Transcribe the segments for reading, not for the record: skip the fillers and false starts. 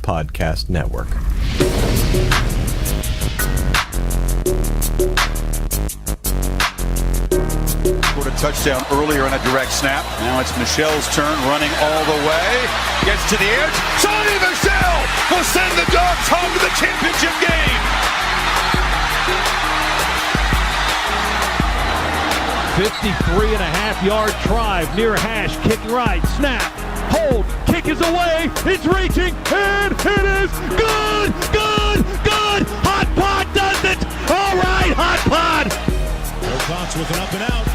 Podcast Network. Scored a touchdown earlier on a direct snap. Now it's Michelle's turn, running all the way. Gets to the edge. Sonny Michel will send the Dogs home to the championship game. 53.5-yard drive near hash. Kick right. Snap. Hold. Kick is away. It's reaching. And it is good. Good. Good. Hot Pod does it. All right, Hot Pod. Fox with an up and out.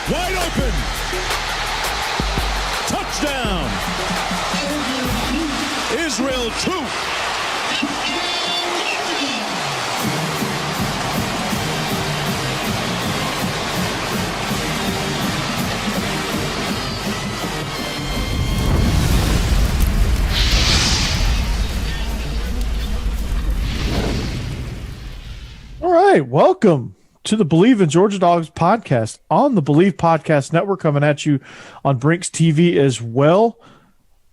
Wide open. Touchdown. Israel Troupe. All right, welcome to the Believe in Georgia Dogs podcast on the Believe Podcast Network, coming at you on Brinks TV as well.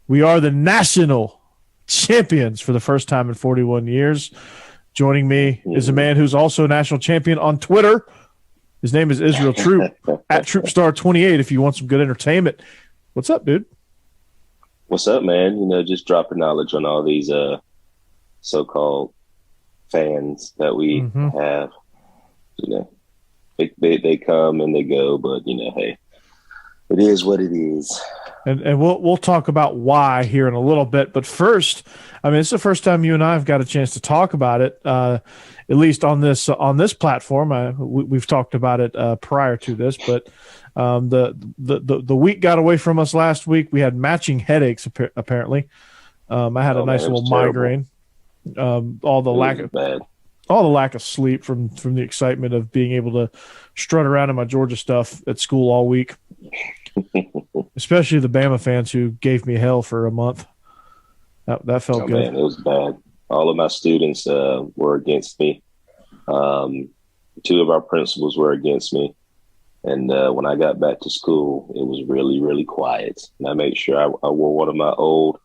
We are the national champions for the first time in 41 years. Joining me is a man who's also a national champion on Twitter. His name is Israel Troupe, at TroupeStar28 if you want some good entertainment. What's up, dude? What's up, man? You know, just dropping knowledge on all these so-called fans that we have. You know, they come and they go, but you know, hey, it is what it is. And we'll talk about why here in a little bit. But first, I mean, it's the first time you and I have got a chance to talk about it, at least on this platform. We've talked about it prior to this, but the week got away from us last week. We had matching headaches apparently. I had a nice little migraine. All the lack of sleep from the excitement of being able to strut around in my Georgia stuff at school all week, especially the Bama fans who gave me hell for a month. That felt good. Man, it was bad. All of my students were against me. Two of our principals were against me. And when I got back to school, it was really, really quiet. And I made sure I wore one of my old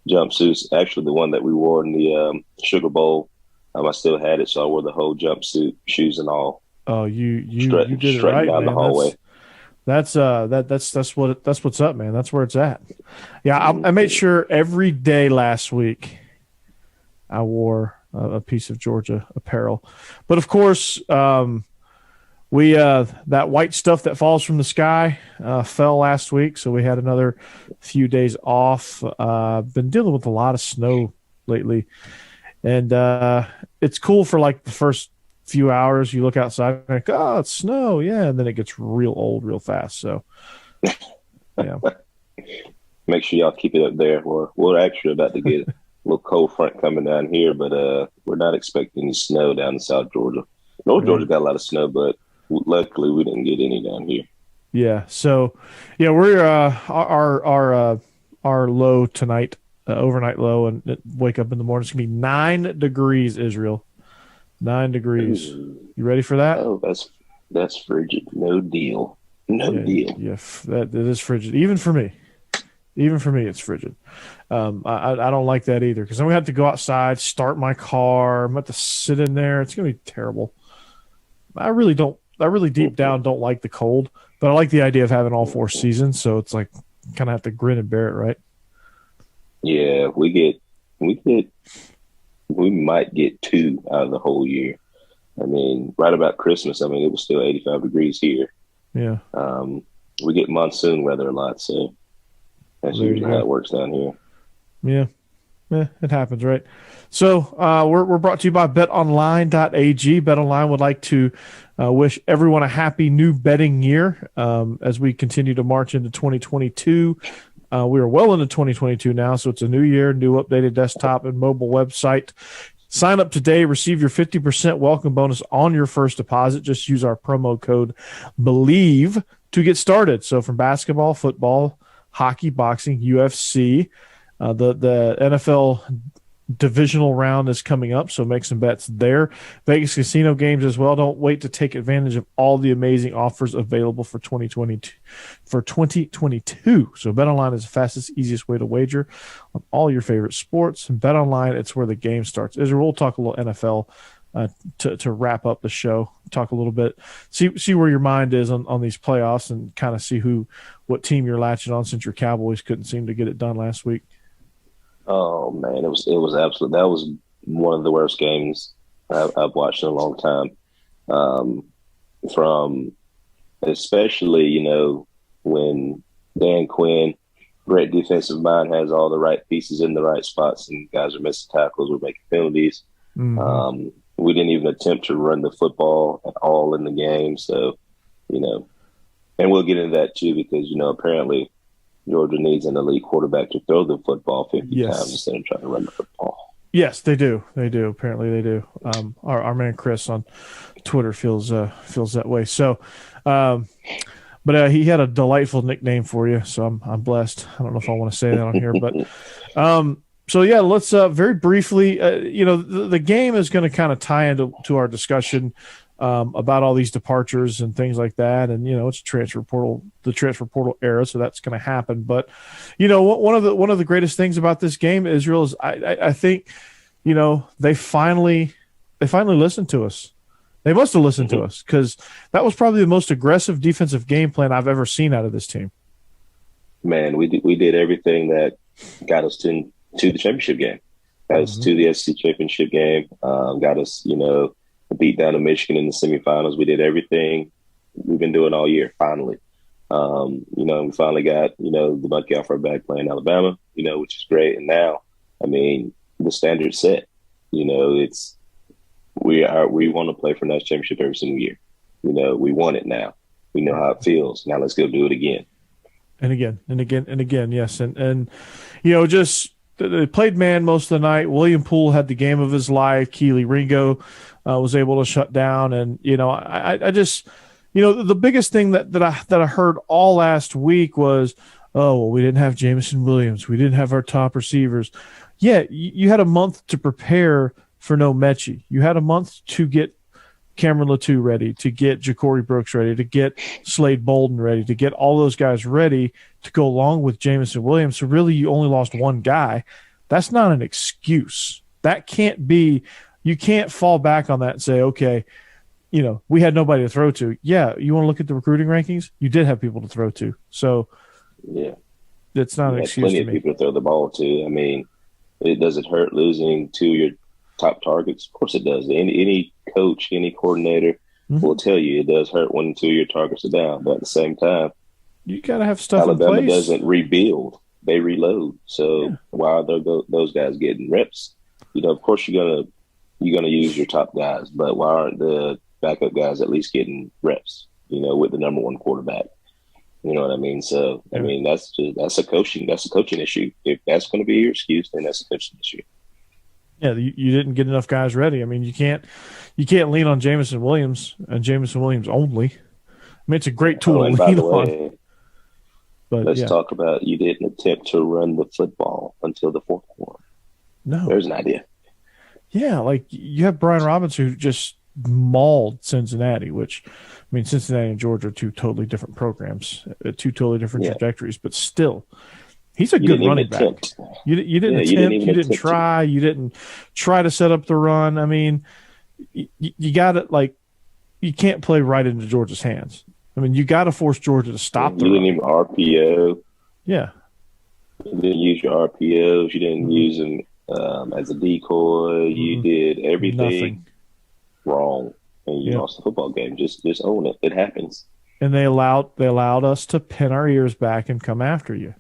jumpsuits, actually the one that we wore in the Sugar Bowl. I still had it, so I wore the whole jumpsuit, shoes and all. Oh, you did it right, down man. the hallway. That's what's up, man. That's where it's at. Yeah, I made sure every day last week I wore a piece of Georgia apparel, but of course, we that white stuff that falls from the sky fell last week, so we had another few days off. Been dealing with a lot of snow lately. And it's cool for like the first few hours. You look outside and like, oh, it's snow. Yeah. And then it gets real old real fast. So, yeah. Make sure y'all keep it up there. We're actually about to get a little cold front coming down here, but we're not expecting any snow down in South Georgia. North Georgia got a lot of snow, but luckily we didn't get any down here. Yeah. So, yeah, we're our low tonight. Overnight low, and wake up in the morning. It's gonna be 9 degrees, Israel. 9 degrees. You ready for that? Oh, that's frigid. No deal. No deal. Yeah, that is frigid. Even for me, it's frigid. I don't like that either, because then we have to go outside, start my car. I'm about to sit in there. It's gonna be terrible. I really deep down don't like the cold, but I like the idea of having all 4 seasons. So it's like kind of have to grin and bear it, right? Yeah, we might get 2 out of the whole year. I mean, right about Christmas, I mean, it was still 85 degrees here. Yeah. We get monsoon weather a lot, so that's usually how it works down here. Yeah, it happens, right? So we're brought to you by betonline.ag. BetOnline would like to wish everyone a happy new betting year as we continue to march into 2022. We are well into 2022 now, so it's a new year, new updated desktop and mobile website. Sign up today, receive your 50% welcome bonus on your first deposit. Just use our promo code BELIEVE to get started. So from basketball, football, hockey, boxing, UFC, the NFL divisional round is coming up, so make some bets there. Vegas casino games as well. Don't wait to take advantage of all the amazing offers available for 2022. So BetOnline is the fastest, easiest way to wager on all your favorite sports. And BetOnline, it's where the game starts. Israel, we'll talk a little NFL to wrap up the show. Talk a little bit, see where your mind is on these playoffs, and kind of see what team you're latching on, since your Cowboys couldn't seem to get it done last week. Oh man, it was absolute. That was one of the worst games I've watched in a long time. From especially, when Dan Quinn, great defensive mind, has all the right pieces in the right spots, and guys are missing tackles, we're making penalties. Mm-hmm. We didn't even attempt to run the football at all in the game. So, and we'll get into that too, because apparently Georgia needs an elite quarterback to throw the football 50 times instead of trying to run the football. Yes, they do. They do. Apparently they do. Our man Chris on Twitter feels that way. So, but he had a delightful nickname for you, so I'm blessed. I don't know if I want to say that on here, but so yeah, let's very briefly. The game is going to kind of tie into our discussion about all these departures and things like that. And, it's the transfer portal era. So that's going to happen. But, one of the greatest things about this game, Israel, is I think, they finally listened to us. They must have listened to us, because that was probably the most aggressive defensive game plan I've ever seen out of this team. Man, we did everything that got us to the championship game, got us to the SEC championship game, got us, beat down to Michigan in the semifinals. We did everything we've been doing all year, finally. We finally got, the monkey off our back playing Alabama, which is great. And now, the standard's set. We want to play for national championship every single year. We want it now. We know how it feels. Now let's go do it again. And again, and again, and again, yes. And just they played man most of the night. William Poole had the game of his life. Keely Ringo was able to shut down. And, I just, the biggest thing that I heard all last week was, oh, well, we didn't have Jameson Williams. We didn't have our top receivers. Yeah, you had a month to prepare for no Mechie. You had a month to get Cameron Latou ready, to get Ja'Cory Brooks ready, to get Slade Bolden ready, to get all those guys ready to go along with Jameson Williams. So really you only lost one guy. That's not an excuse. That can't be – you can't fall back on that and say, okay, we had nobody to throw to. Yeah, you want to look at the recruiting rankings? You did have people to throw to. So yeah, that's not an excuse to me. Plenty of people to throw the ball to. Does it hurt losing to your top targets? Of course it does. Any coach, any coordinator will tell you it does hurt when two of your targets are down. But at the same time, you got to have stuff Alabama in place. Doesn't rebuild; they reload. So why are those guys getting reps? Of course you're gonna use your top guys, but why aren't the backup guys at least getting reps? With the number one quarterback. You know what I mean? So that's a coaching issue. If that's going to be your excuse, then that's a coaching issue. Yeah, you didn't get enough guys ready. You can't lean on Jameson Williams and Jameson Williams only. It's a great tool to lean on. But let's talk about you didn't attempt to run the football until the fourth quarter. No, there's an idea. Yeah, you have Brian Robinson who just mauled Cincinnati, which Cincinnati and Georgia are two totally different programs, two totally different trajectories, but still. He's a good running back. You didn't attempt. You didn't try. You didn't try to set up the run. You got it. You can't play right into Georgia's hands. You got to force Georgia to stop the run. You didn't even RPO. Yeah. You didn't use your RPOs. You didn't use them as a decoy. You did everything wrong, and you lost the football game. Just own it. It happens. And they allowed us to pin our ears back and come after you.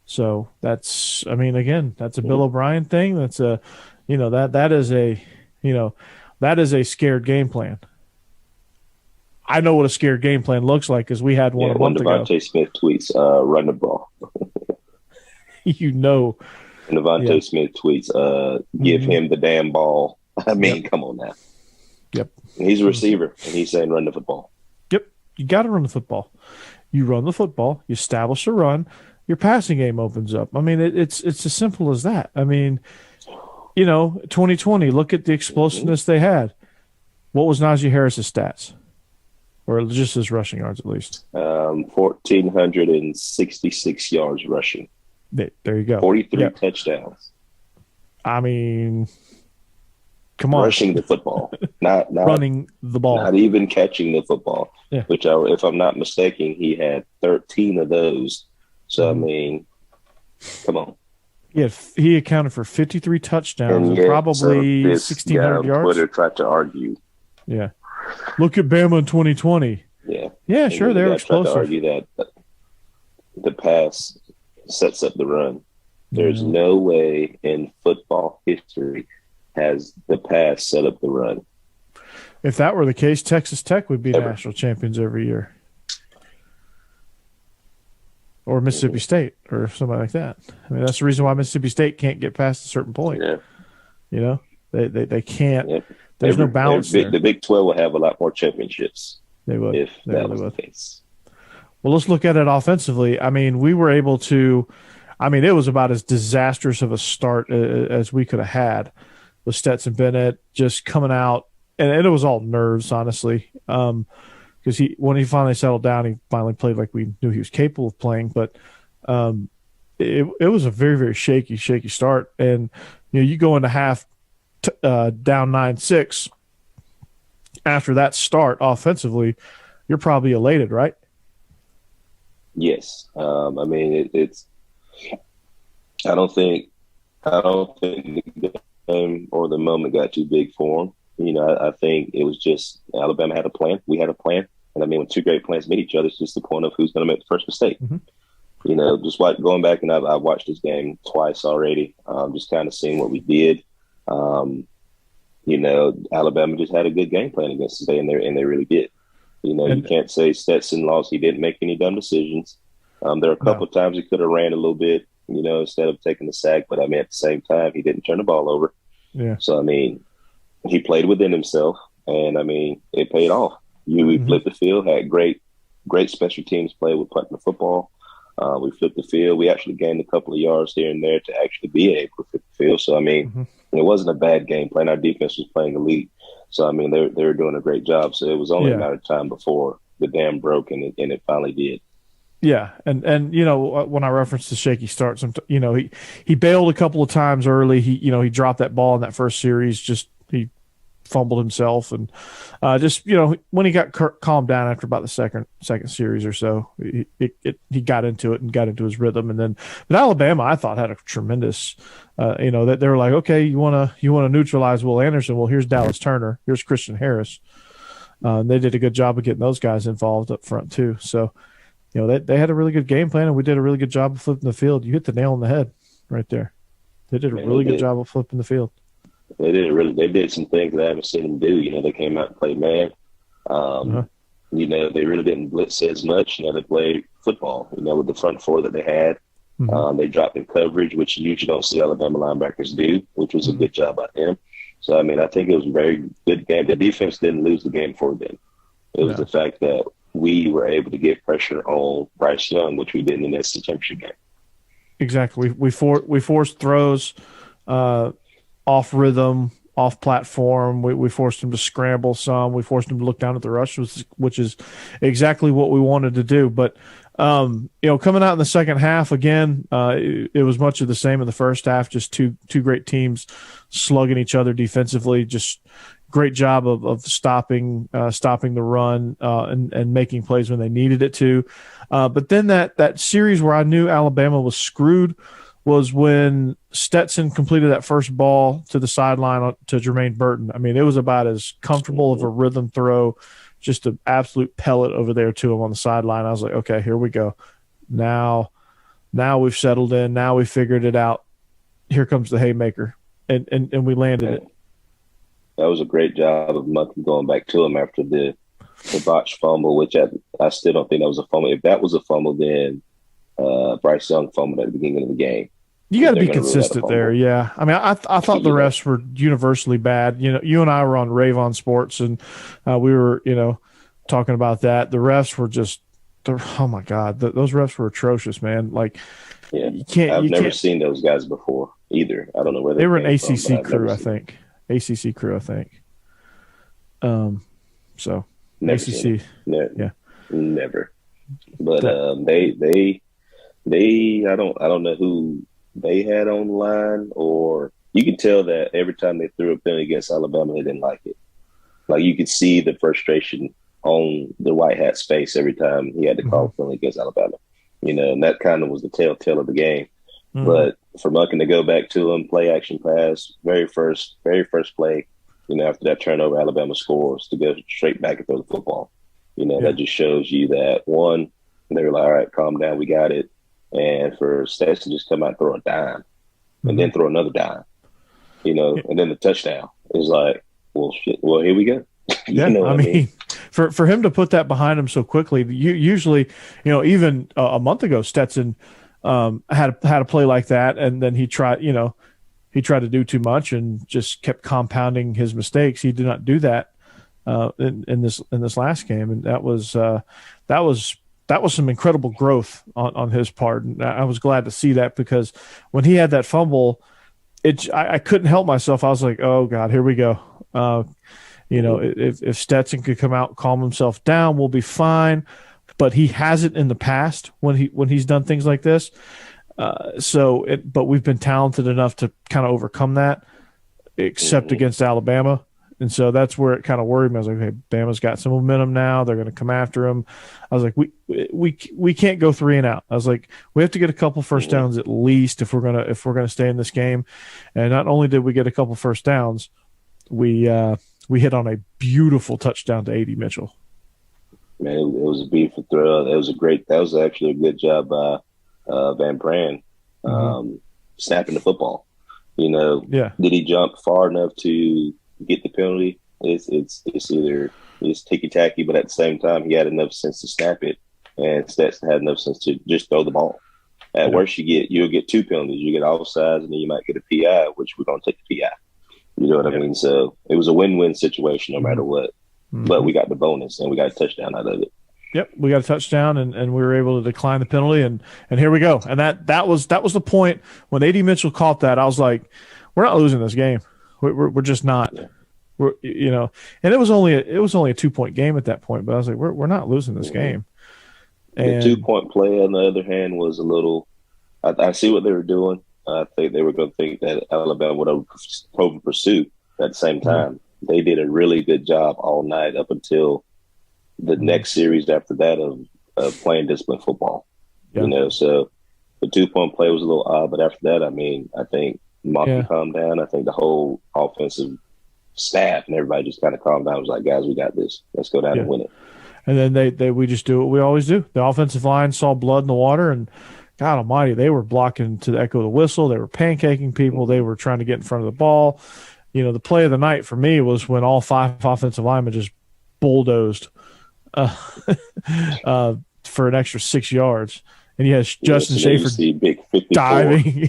So that's, again, that's a Bill O'Brien thing. That's that is a scared game plan. I know what a scared game plan looks like because we had one a month ago. Devontae Smith tweets, run the ball. And Devontae Smith tweets, give him the damn ball. Come on now. Yep. He's a receiver, and he's saying run the football. Yep. You got to run the football. You run the football. You establish a run. Your passing game opens up. It's as simple as that. 2020, look at the explosiveness they had. What was Najee Harris's stats? Or just his rushing yards, at least? 1,466 yards rushing. There you go. 43 touchdowns. I mean, come on. Rushing the football. Not running the ball. Not even catching the football. Yeah. Which, if I'm not mistaken, he had 13 of those. So, I mean, come on. He accounted for 53 touchdowns and probably 1,600 yards. Twitter tried to argue. Yeah. Look at Bama in 2020. Yeah. Yeah, sure, they're explosive. Tried to argue that the pass sets up the run. There's no way in football history has the pass set up the run. If that were the case, Texas Tech would be national champions every year. Or Mississippi State or something like that. I mean, that's the reason why Mississippi State can't get past a certain point. Yeah. They can't. Yep. There's no balance there. The Big 12 will have a lot more championships. They would. If that was the case. Well, let's look at it offensively. I mean, we were able to – I mean, it was about as disastrous of a start as we could have had with Stetson Bennett just coming out. And it was all nerves, honestly, because when he finally settled down, he finally played like we knew he was capable of playing. But it was a very, very shaky start. And, you go into half down 9-6. After that start offensively, you're probably elated, right? Yes. I mean, it's. I don't think the game or the moment got too big for him. I think it was just Alabama had a plan. We had a plan, and I mean, when two great plans meet each other, it's just the point of who's going to make the first mistake. Mm-hmm. Just going back, and I've watched this game twice already. Just kind of seeing what we did. Alabama just had a good game plan against us today, and they really did. You can't say Stetson lost. He didn't make any dumb decisions. There are a couple of times he could have ran a little bit, instead of taking the sack. But, I mean, at the same time, he didn't turn the ball over. Yeah. So, I mean, he played within himself, and, I mean, it paid off. We flipped the field, had great special teams play with punting the football. We flipped the field. We actually gained a couple of yards here and there to actually be able to flip the field. So, I mean, it wasn't a bad game plan. Our defense was playing elite. So, I mean, they were doing a great job. So it was only a matter of time before the dam broke, and it finally did. Yeah, and when I referenced the shaky start, he bailed a couple of times early. He dropped that ball in that first series. He fumbled himself, and when he got calmed down after about the second series or so, he got into it and got into his rhythm. And then, but Alabama, I thought, had a tremendous, that they were like, okay, you want to neutralize Will Anderson? Well, here's Dallas Turner, here's Christian Harris. They did a good job of getting those guys involved up front too. So, they had a really good game plan, and we did a really good job of flipping the field. You hit the nail on the head right there. They did a really good job of flipping the field. They did some things that I haven't seen them do. They came out and played man. They really didn't blitz as much. They played football, with the front four that they had. They dropped in coverage, which you usually don't see Alabama linebackers do, which was a good job by them. So, I mean, I think it was a very good game. The defense didn't lose the game for them. It was the fact that we were able to get pressure on Bryce Young, which we did in the SEC championship game. Exactly. We forced throws off rhythm, off platform. We forced him to scramble some. We forced him to look down at the rush, which is exactly what we wanted to do. But coming out in the second half again, it was much of the same in the first half. Just two great teams slugging each other defensively. Just great job of stopping the run and making plays when they needed it to. But then that series where I knew Alabama was screwed was when Stetson completed that first ball to the sideline to Jermaine Burton. I mean, it was about as comfortable of a rhythm throw, just an absolute pellet over there to him on the sideline. I was like, okay, here we go. Now we've settled in. Now we figured it out. Here comes the haymaker, and we landed it. That was a great job of Monkey going back to him after the botched fumble, which I still don't think that was a fumble. If that was a fumble, then Bryce Young fumbled at the beginning of the game. You got to be consistent there, yeah. I mean, I thought the refs were universally bad. You and I were on Rave on Sports, and we were, talking about that. The refs were just, oh my God, those refs were atrocious, man. Like, I've never seen those guys before. either. I don't know where they were an came from, ACC but I've crew, never I seen think. ACC crew, I think. So Never ACC, seen it. yeah. Never. But That- they I don't know who they had on the line, or you could tell that every time they threw a penalty against Alabama, they didn't like it. Like you could see the frustration on the white hat's face every time he had to call a penalty against Alabama. And that kind of was the telltale of the game. But for Munkin to go back to him, play action pass, very first play, after that turnover, Alabama scores, to go straight back and throw the football. That just shows you that, one, they were like, all right, calm down, we got it. And for Stats to just come out and throw a dime and then throw another dime, and then the touchdown is like, well, shit, well, here we go. Yeah, I mean, for him to put that behind him so quickly, usually, even a month ago, Stetson had a play like that, and then he tried to do too much and just kept compounding his mistakes. He did not do that in this last game, and that was some incredible growth on his part, and I was glad to see that, because when he had that fumble, I couldn't help myself. I was like, oh God, here we go. If Stetson could come out, calm himself down, we'll be fine. But he hasn't in the past when he's done things like this. But we've been talented enough to kind of overcome that, except against Alabama. And so that's where it kind of worried me. I was like, okay, Bama's got some momentum now. They're going to come after him. I was like, we can't go 3 and out. I was like, we have to get a couple first downs at least if we're gonna stay in this game. And not only did we get a couple first downs, we hit on a beautiful touchdown to A.D. Mitchell. Man, it was a beautiful throw. That was actually a good job by Van Pran snapping the football. Yeah. Did he jump far enough to get the penalty? It's either it's ticky tacky, but at the same time, he had enough sense to snap it, and Stetson had enough sense to just throw the ball. At worst, you'll get 2 penalties. You get offsides, and then you might get a PI, which we're going to take the PI. You know what I mean? So it was a win-win situation no matter what. But we got the bonus, and we got a touchdown out of it. Yep, we got a touchdown, and we were able to decline the penalty, and here we go. And that was the point when A.D. Mitchell caught that. I was like, we're not losing this game. We're just not. Yeah. And it was only a 2-point game at that point, but I was like, we're not losing this game. And the 2-point play, on the other hand, was a little. I see what they were doing. I think they were going to think that Alabama would over pursuit at the same time. They did a really good job all night up until the next series after that of playing disciplined football. Yeah. So the 2-point play was a little odd, but after that, I mean, I think Monty calmed down. I think the whole offensive staff and everybody just kind of calmed down. It was like, guys, we got this. Let's go down and win it. And then we just do what we always do. The offensive line saw blood in the water, and God almighty, they were blocking to the echo of the whistle. They were pancaking people. They were trying to get in front of the ball. The play of the night for me was when all 5 offensive linemen just bulldozed for an extra 6 yards. And he has Justin Schaefer diving. He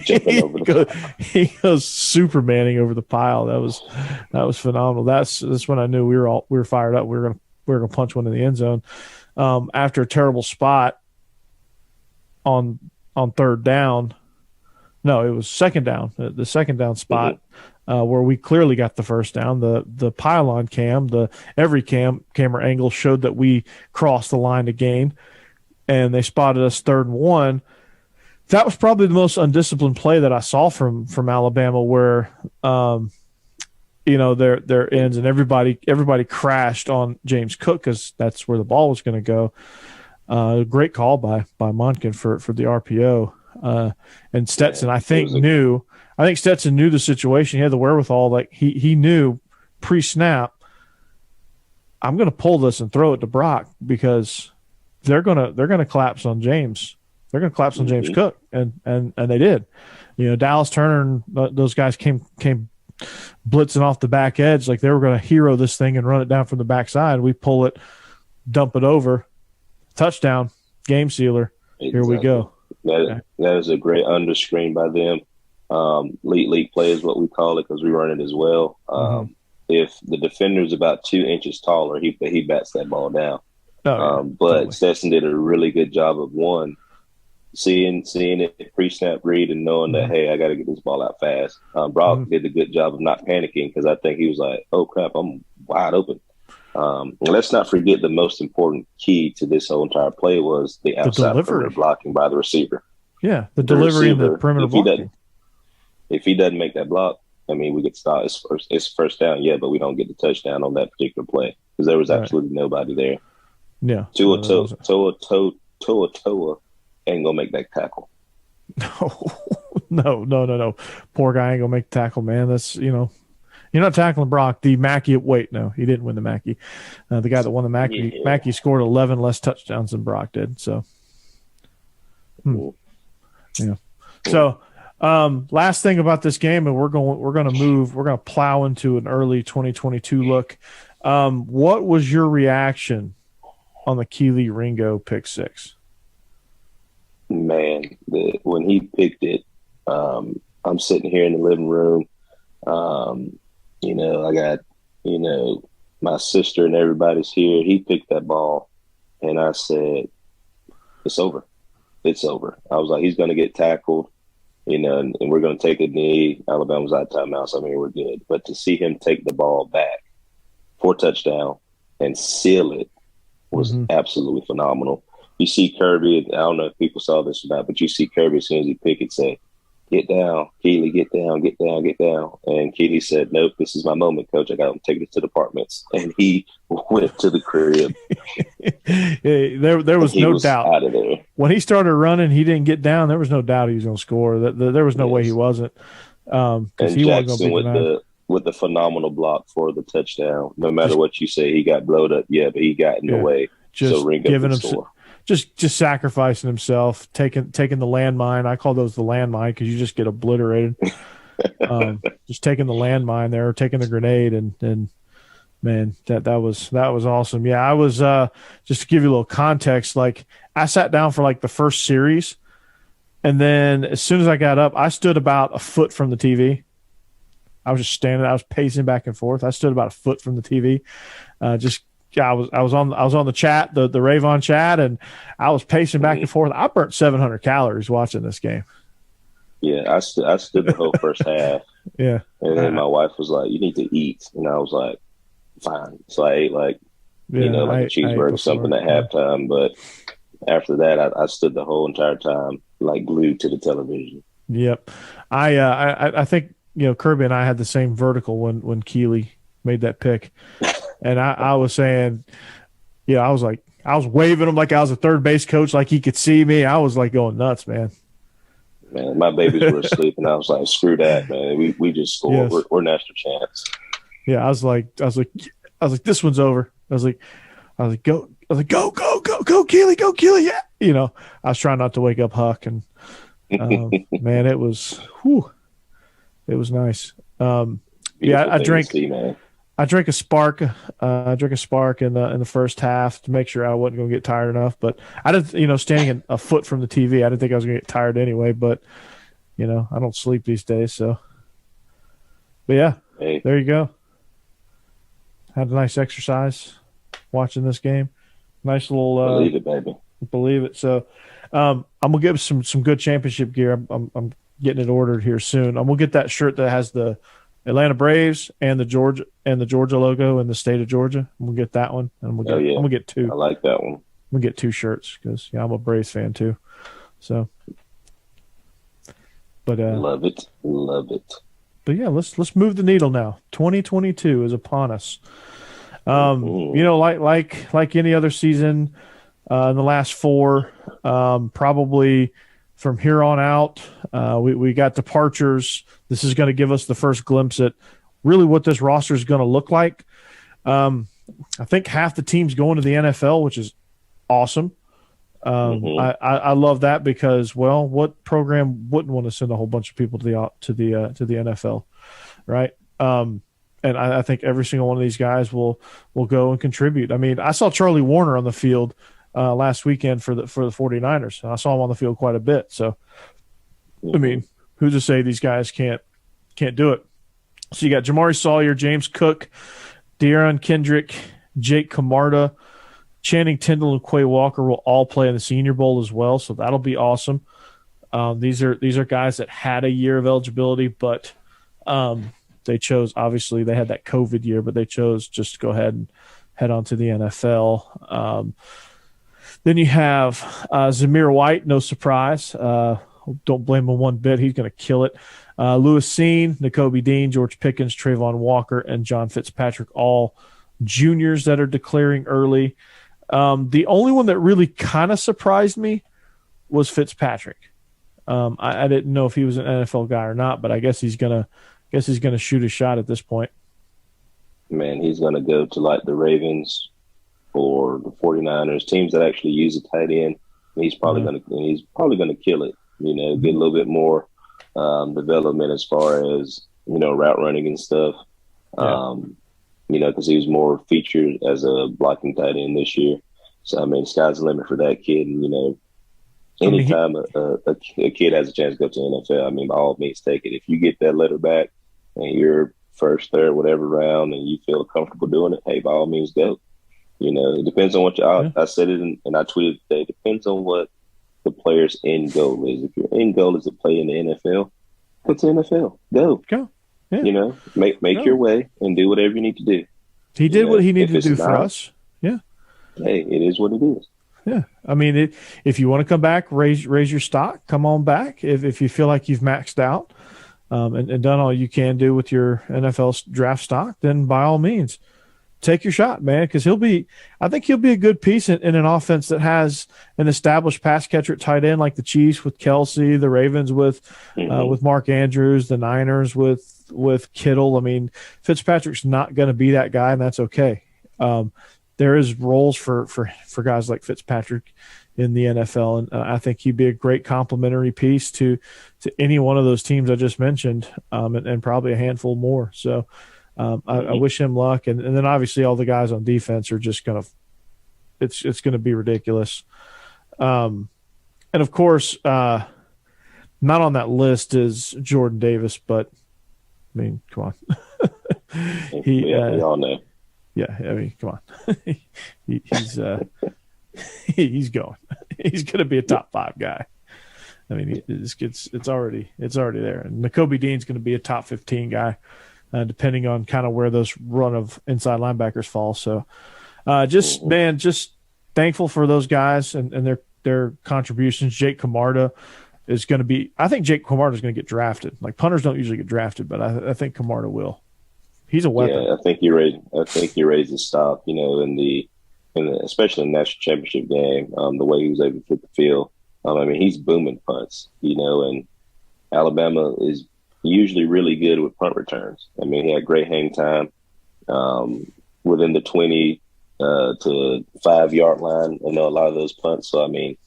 goes Supermaning over the pile. That was phenomenal. That's when I knew we were fired up. We were gonna punch one in the end zone. After a terrible spot on third down. No, it was second down. The second down spot. Where we clearly got the first down. The pylon cam, every camera angle showed that we crossed the line to gain, and they spotted us 3rd and 1. That was probably the most undisciplined play that I saw from Alabama, where their ends and everybody crashed on James Cook because that's where the ball was going to go. Great call by Monken for the RPO, and Stetson I think Stetson knew the situation. He had the wherewithal. Like he knew pre-snap, I'm going to pull this and throw it to Brock because they're gonna collapse on James. They're going to collapse on James Cook, and they did. Dallas Turner and those guys came blitzing off the back edge like they were going to hero this thing and run it down from the backside. We pull it, dump it over, touchdown, game sealer. Exactly. Here we go. That is a great underscreen by them. Lead play is what we call it because we run it as well. If the defender is about 2 inches taller, he bats that ball down. But totally. Stetson did a really good job of seeing it pre-snap read and knowing that, hey, I got to get this ball out fast. Brock did a good job of not panicking because I think he was like, oh, crap, I'm wide open. And let's not forget the most important key to this whole entire play was the outside perimeter blocking by the receiver. Yeah, the delivery and the perimeter blocking. If he doesn't make that block, I mean, we get stopped. It's first down, yeah, but we don't get the touchdown on that particular play because there was absolutely nobody there. Yeah. Toa ain't gonna make that tackle. No. Poor guy ain't gonna make the tackle, man. That's you're not tackling Brock. The Mackey. Wait, no, he didn't win the Mackey. The guy that won the Mackey. Yeah. Mackey scored 11 less touchdowns than Brock did. So, yeah. So, last thing about this game, and we're going to plow into an early 2022 look. What was your reaction on the Keely Ringo pick six? Man, when he picked it, I'm sitting here in the living room. I got, my sister and everybody's here. He picked that ball, and I said, it's over. It's over. I was like, he's going to get tackled, and we're going to take a knee. Alabama's out of timeout, so I mean, we're good. But to see him take the ball back for a touchdown and seal it was absolutely phenomenal. You see Kirby, I don't know if people saw this or not, but you see Kirby as soon as he picked it say, get down, Keely, get down, get down, get down. And Keely said, nope, this is my moment, coach. I got him taking it to the apartments. And he went to the crib. There was no doubt. Out of there. When he started running, he didn't get down. There was no doubt he was going to score. There was no way he wasn't. And he Jackson with the phenomenal block for the touchdown. No matter what you say, he got blowed up. Yeah, but he got in the way. Just so Ringo giving him score. Just sacrificing himself, taking the landmine. I call those the landmine because you just get obliterated. Just taking the landmine there, taking the grenade, and man, that was awesome. Yeah, I was just to give you a little context. Like I sat down for like the first series, and then as soon as I got up, I stood about a foot from the TV. I was just standing. I was pacing back and forth. I stood about a foot from the TV. I was on the chat, the Ravon chat, and I was pacing back and forth. I burnt 700 calories watching this game. Yeah, I stood the whole first half. Yeah, and then my wife was like, "You need to eat," and I was like, "Fine." So I ate like a cheeseburger or something at halftime. But after that, I stood the whole entire time like glued to the television. Yep, I think Kirby and I had the same vertical when Keely made that pick. And I was saying, I was waving him like I was a third base coach, like he could see me. I was like going nuts, man. Man, my babies were asleep, and I was like, screw that, man. We just scored. Yes. We're national champs. Yeah, I was like, this one's over. I was like, go, Keely, go, Keely, yeah. I was trying not to wake up Huck, and man, it was nice. I drank a Spark. I drank a Spark in the first half to make sure I wasn't going to get tired enough. But I didn't, standing a foot from the TV, I didn't think I was going to get tired anyway. But I don't sleep these days, so. But yeah, There you go. Had a nice exercise watching this game. Nice little. Believe it, baby. Believe it. So, I'm gonna give some good championship gear. I'm getting it ordered here soon. I'm gonna get that shirt that has the Atlanta Braves and the Georgia logo in the state of Georgia. I'm gonna get that one, and I'm gonna get two. I like that one. I'm gonna get two shirts because I'm a Braves fan too. So, but love it. But yeah, let's move the needle now. 2022 is upon us. Like any other season in the last four, probably. From here on out, we got departures. This is going to give us the first glimpse at really what this roster is going to look like. I think half the team's going to the NFL, which is awesome. I love that because, well, what program wouldn't want to send a whole bunch of people to the NFL, right? And I think every single one of these guys will go and contribute. I mean, I saw Charlie Warner on the field last weekend for the 49ers. I saw him on the field quite a bit. So, I mean, who's to say these guys can't do it? So you got Jamari Sawyer, James Cook, De'Aaron Kendrick, Jake Camarda, Channing Tindall and Quay Walker will all play in the Senior Bowl as well, so that'll be awesome. These are guys that had a year of eligibility, but they chose, obviously they had that COVID year, but they chose just to go ahead and head on to the NFL. Then you have Zamir White, no surprise. Don't blame him one bit. He's going to kill it. Lewis Seen, Nakobe Dean, George Pickens, Trayvon Walker, and John Fitzpatrick, all juniors that are declaring early. The only one that really kind of surprised me was Fitzpatrick. I didn't know if he was an NFL guy or not, but I guess he's gonna shoot a shot at this point. Man, he's gonna go to like the Ravens or the 49ers, teams that actually use a tight end. He's probably gonna kill it. You know, get a little bit more development as far as, you know, route running and stuff. Yeah. You know, because he was more featured as a blocking tight end this year. So I mean, sky's the limit for that kid. And you know, anytime a kid has a chance to go to the NFL, I mean, by all means, take it. If you get that letter back and you're first, third, whatever round, and you feel comfortable doing it, hey, by all means, go. You know, it depends on what I said it and I tweeted today. It depends on what the player's end goal is. If your end goal is to play in the NFL, go to the NFL. Go. Yeah. You know, make your way and do whatever you need to do. He did what he needed to do for us. Yeah. Hey, it is what it is. Yeah. I mean, if you want to come back, raise your stock, come on back. If you feel like you've maxed out and done all you can do with your NFL draft stock, then by all means, take your shot, man, because I think he'll be a good piece in an offense that has an established pass catcher at tight end, like the Chiefs with Kelsey, the Ravens with Mark Andrews, the Niners with Kittle. I mean, Fitzpatrick's not going to be that guy, and that's okay. There is roles for guys like Fitzpatrick in the NFL, and I think he'd be a great complementary piece to any one of those teams I just mentioned, and probably a handful more. So I wish him luck, and then obviously all the guys on defense are just going to it's going to be ridiculous. And of course, not on that list is Jordan Davis, but I mean, come on. We all know. Yeah, I mean, come on. He's going. He's going to be a top 5 guy. I mean, it's already there. And Nakobe Dean's going to be a top 15 guy, depending on kind of where those run of inside linebackers fall. So, just thankful for those guys and their contributions. Jake Camarda is going to be. I think Jake Camarda is going to get drafted. Like punters don't usually get drafted, but I think Camarda will. He's a weapon. Yeah, I think you raised his stock. You know, especially in the national championship game, the way he was able to fit the field. I mean, he's booming punts. You know, and Alabama is usually really good with punt returns. I mean, he had great hang time within the 20 to 5-yard line. I know a lot of those punts. So I mean,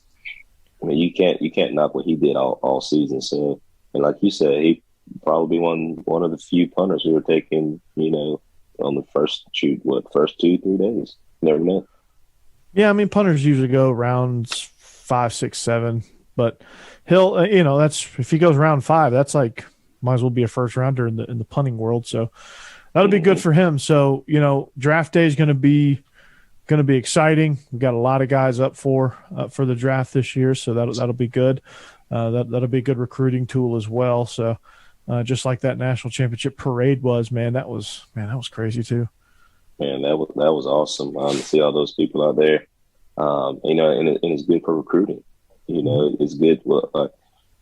you can't knock what he did all season. So, and like you said, he probably one of the few punters who were taken, you know, on the first 2-3 days. Never know. Yeah, I mean, punters usually go rounds 5, 6, 7, but he'll, you know, that's if he goes round 5, that's like might as well be a first rounder in the punting world. So that'll be good for him. So, you know, draft day is going to be exciting. We've got a lot of guys up for the draft this year, so that'll be good. That'll be a good recruiting tool as well. So just like that national championship parade was, that was crazy too. Man, that was awesome to see all those people out there. You know, and it's good for recruiting. You know, it's good. Well,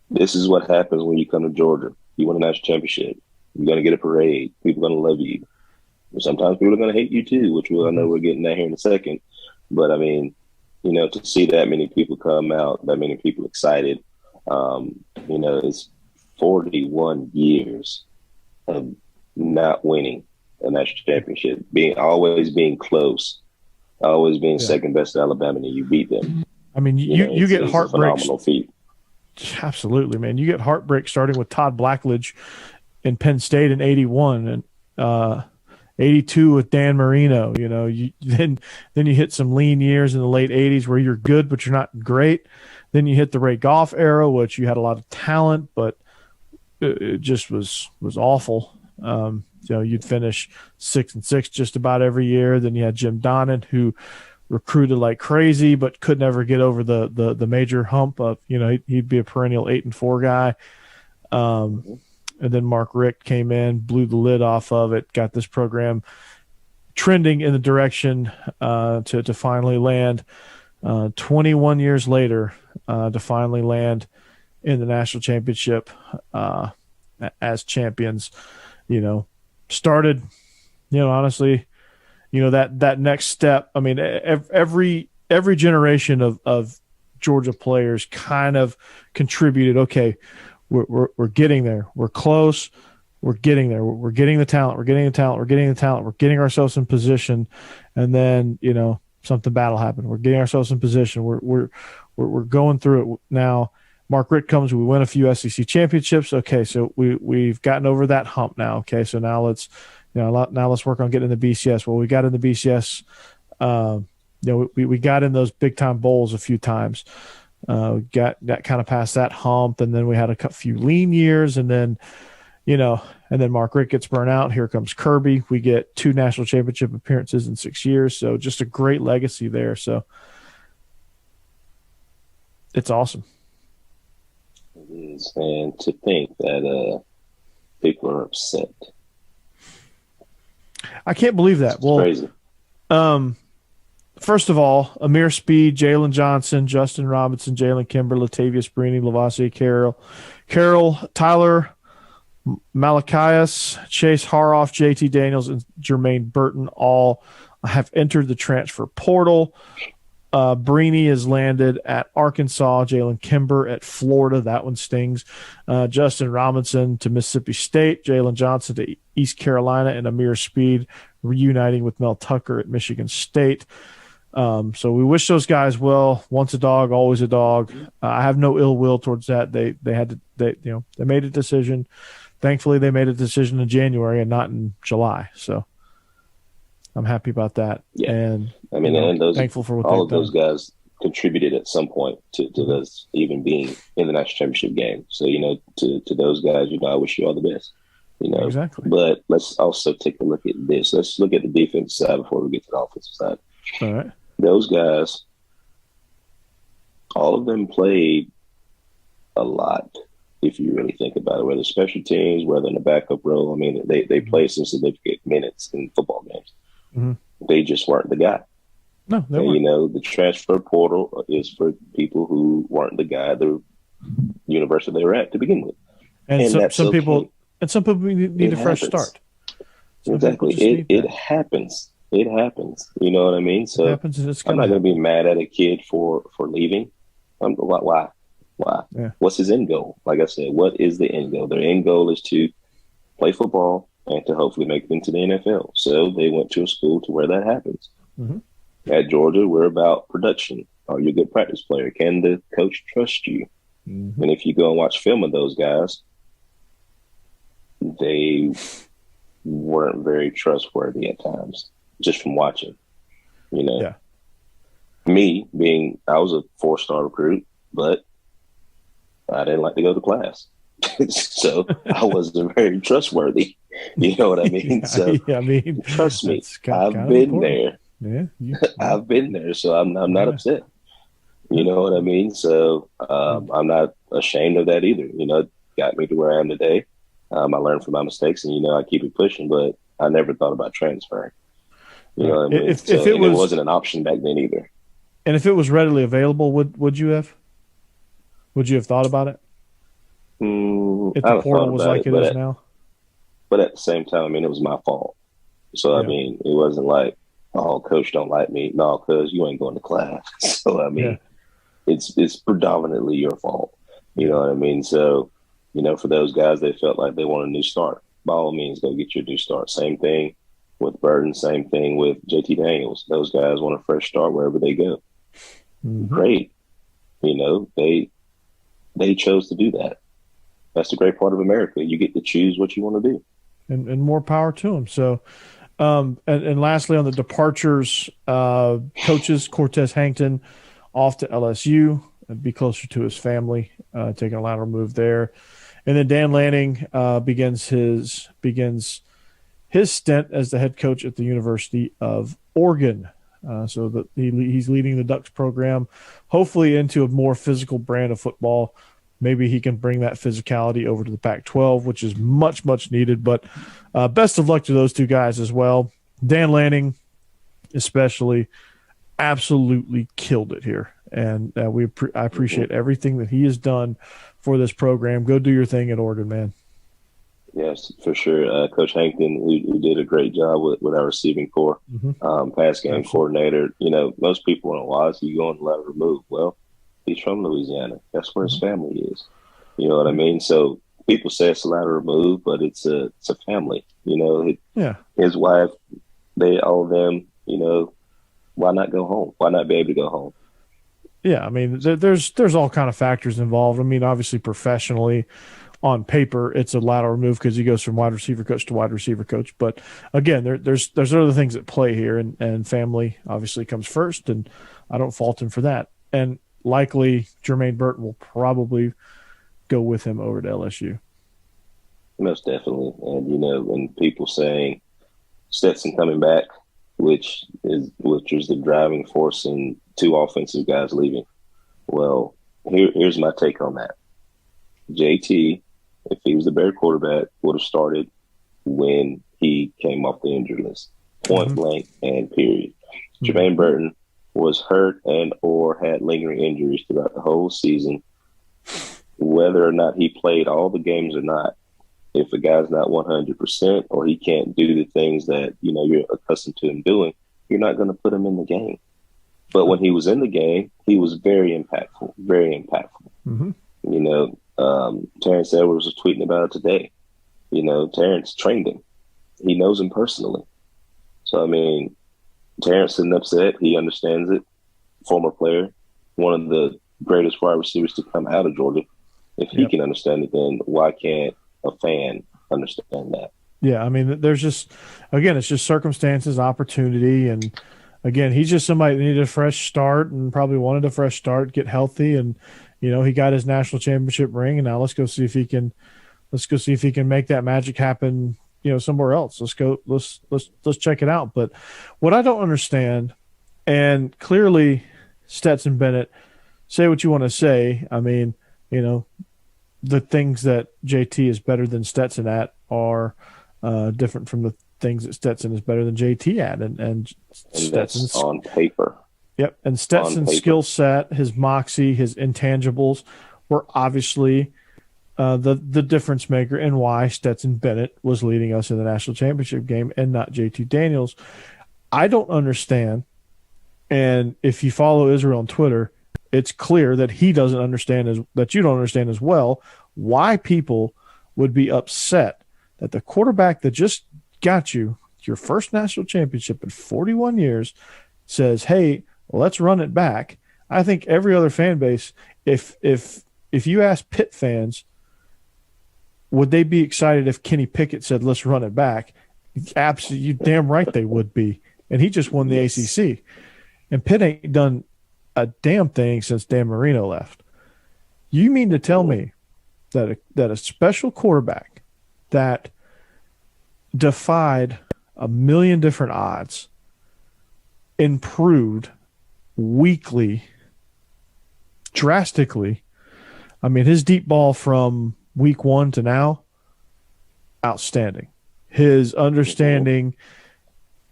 this is what happens when you come to Georgia. You win a national championship. You're going to get a parade. People are going to love you. Sometimes people are going to hate you too, which I know we're getting at here in a second. But I mean, you know, to see that many people come out, that many people excited, you know, it's 41 years of not winning a national championship, always being close, always being second best to Alabama, and you beat them. I mean, you get heartbreaks. Phenomenal feat. Absolutely, man. You get heartbreak starting with Todd Blackledge in Penn State in 81 and 82 with Dan Marino. You know, then you hit some lean years in the late 80s where you're good, but you're not great. Then you hit the Ray Goff era, which you had a lot of talent, but it just was awful. You know, you'd finish 6-6 just about every year. Then you had Jim Donnan, who recruited like crazy, but could never get over the major hump of, he'd be a perennial 8-4 guy. And then Mark Richt came in, blew the lid off of it, got this program trending in the direction to finally land 21 years later, to finally land in the national championship as champions. Started, honestly, that next step. I mean, every generation of Georgia players kind of contributed. Okay, we're getting there. We're close. We're getting there. We're getting the talent. We're getting the talent. We're getting the talent. We're getting ourselves in position, and then something bad will happen. We're getting ourselves in position. We're going through it now. Mark Richt comes. We win a few SEC championships. Okay, so we've gotten over that hump now. Okay, so now let's work on getting in the BCS. Well, we got in the BCS. We got in those big time bowls a few times. We got that kind of past that hump, and then we had a few lean years, and then Mark Richt gets burnt out. Here comes Kirby. We get 2 national championship appearances in 6 years. So just a great legacy there. So it's awesome. It is, and to think that people are upset. I can't believe that. It's crazy. First of all, Amir Speed, Jalen Johnson, Justin Robinson, Jalen Kimber, Latavius Brini, Lavassier Carroll, Tyler Malachias, Chase Haroff, JT Daniels, and Jermaine Burton all have entered the transfer portal. Brini has landed at Arkansas, Jalen Kimber at Florida. That one stings. Justin Robinson to Mississippi State, Jalen Johnson to East Carolina, and Amir Speed reuniting with Mel Tucker at Michigan State. So we wish those guys well. Once a dog, always a dog. I have no ill will towards that. They made a decision. Thankfully, they made a decision in January and not in July. So I'm happy about that. Yeah. And thankful for all of those guys contributed at some point to us even being in the national championship game. So, to those guys, I wish you all the best. Exactly. But let's also take a look at this. Let's look at the defensive side before we get to the offensive side. All right. Those guys, all of them played a lot. If you really think about it, whether special teams, whether in the backup role, they played some significant minutes in football games. Mm-hmm. They just weren't the guy. No, they weren't. The transfer portal is for people who weren't the guy, the university they were at to begin with. And some people need a fresh start. Exactly. It happens. It happens. You know what I mean? So I'm not going to be mad at a kid for leaving. Why? Yeah. What's his end goal? Like I said, what is the end goal? Their end goal is to play football and to hopefully make it into the NFL. So they went to a school to where that happens. Mm-hmm. At Georgia, we're about production. Are you a good practice player? Can the coach trust you? Mm-hmm. And if you go and watch film of those guys, they weren't very trustworthy at times, just from watching. Yeah. Me I was a 4-star recruit, but I didn't like to go to class. So I wasn't very trustworthy. You know what I mean? So trust me, I've been there. Yeah, I've been there, so I'm not upset. You know what I mean? So I'm not ashamed of that either. It got me to where I am today. I learned from my mistakes, and I keep it pushing. But I never thought about transferring. You know what I mean? If it wasn't an option back then either. And if it was readily available, would you have? Would you have thought about it? If the portal was like it is now? But at the same time, it was my fault. So, it wasn't like, oh, coach don't like me. No, because you ain't going to class. So, it's predominantly your fault. You know what I mean? So, for those guys, they felt like they want a new start. By all means, go get your new start. Same thing with Burton. Same thing with JT Daniels. Those guys want a fresh start wherever they go. Mm-hmm. Great. They chose to do that. That's the great part of America. You get to choose what you want to do. And more power to them. So, and lastly, on the departures, coaches, Cortez Hankton off to LSU, be closer to his family, taking a lateral move there. And then Dan Lanning begins his stint as the head coach at the University of Oregon. so that he's leading the Ducks program, hopefully into a more physical brand of football. Maybe he can bring that physicality over to the Pac-12, which is much, much needed. But best of luck to those two guys as well. Dan Lanning, especially, absolutely killed it here. And I appreciate everything that he has done for this program. Go do your thing at Oregon, man. Yes, for sure. Coach Hankton, who did a great job with our receiving corps, pass game coordinator. You know, most people want to why is he going lateral move? Well, he's from Louisiana. That's where his family is. You know what I mean? So people say it's a lateral move, but it's a family. You know, his wife, all of them. You know, why not go home? Why not be able to go home? Yeah, I mean, there's all kind of factors involved. I mean, obviously, professionally, on paper, it's a lateral move because he goes from wide receiver coach to wide receiver coach. But again, there's other things at play here, and family obviously comes first, and I don't fault him for that. And likely, Jermaine Burton will probably go with him over to LSU. Most definitely, and you know, when people saying Stetson coming back, which is the driving force in two offensive guys leaving. Well, here's my take on that. JT, if he was the Bear quarterback, would have started when he came off the injury list, point blank and period. Jermaine Burton was hurt and or had lingering injuries throughout the whole season. Whether or not he played all the games or not, if a guy's not 100% or he can't do the things that, you know, you're accustomed to him doing, you're not going to put him in the game. But when he was in the game, he was very impactful, very impactful. You know, Terrence Edwards was tweeting about it today. You know, Terrence trained him. He knows him personally. So, I mean, Terrence isn't upset. He understands it. Former player, one of the greatest wide receivers to come out of Georgia. If he can understand it, then why can't a fan understand that? Yeah, I mean, there's just, again, it's just circumstances, opportunity, and again, he's just somebody that needed a fresh start and probably wanted a fresh start, get healthy, and you know, he got his national championship ring, and now let's go see if he can make that magic happen, you know, somewhere else. Let's check it out. But what I don't understand, and clearly Stetson Bennett, say what you want to say. I mean, you know, the things that JT is better than Stetson at are different from the things that Stetson is better than JT at, and Stetson's on paper. Yep, and Stetson's skill set, his moxie, his intangibles were obviously the difference maker and why Stetson Bennett was leading us in the national championship game and not JT Daniels. I don't understand, and if you follow Israel on Twitter, it's clear that he doesn't understand that you don't understand as well why people would be upset that the quarterback that just got you your first national championship in 41 years says, "Hey, let's run it back." I think every other fan base, if you ask Pitt fans, would they be excited if Kenny Pickett said, "Let's run it back"? Absolutely, you damn right they would be. And he just won the ACC, and Pitt ain't done a damn thing since Dan Marino left. You mean to tell me that a special quarterback that defied a million different odds, improved weekly, drastically? I mean, his deep ball from week 1 to now, outstanding. His understanding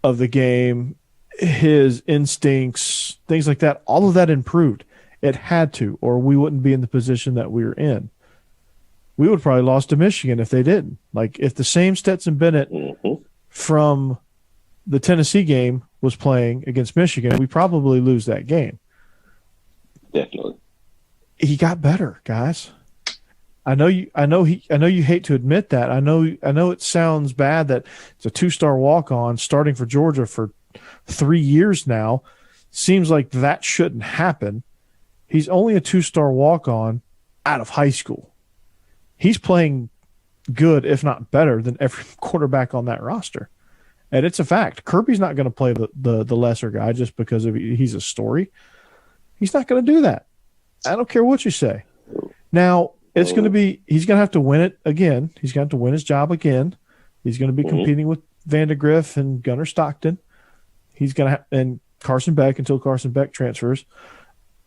of the game, his instincts, things like that, all of that improved. It had to, or we wouldn't be in the position that we were in. We would probably lost to Michigan if they didn't. Like, if the same Stetson Bennett from the Tennessee game was playing against Michigan, we probably lose that game. Definitely. He got better, guys. I know you hate to admit that. I know it sounds bad that it's a 2-star walk-on starting for Georgia for 3 years now. Seems like that shouldn't happen. He's only a 2-star walk-on out of high school. He's playing good, if not better, than every quarterback on that roster. And it's a fact. Kirby's not going to play the lesser guy just because he's a story. He's not going to do that. I don't care what you say. Now, he's going to have to win it again. He's going to have to win his job again. He's going to be competing with Vandegrift and Gunnar Stockton. He's going to and Carson Beck until Carson Beck transfers.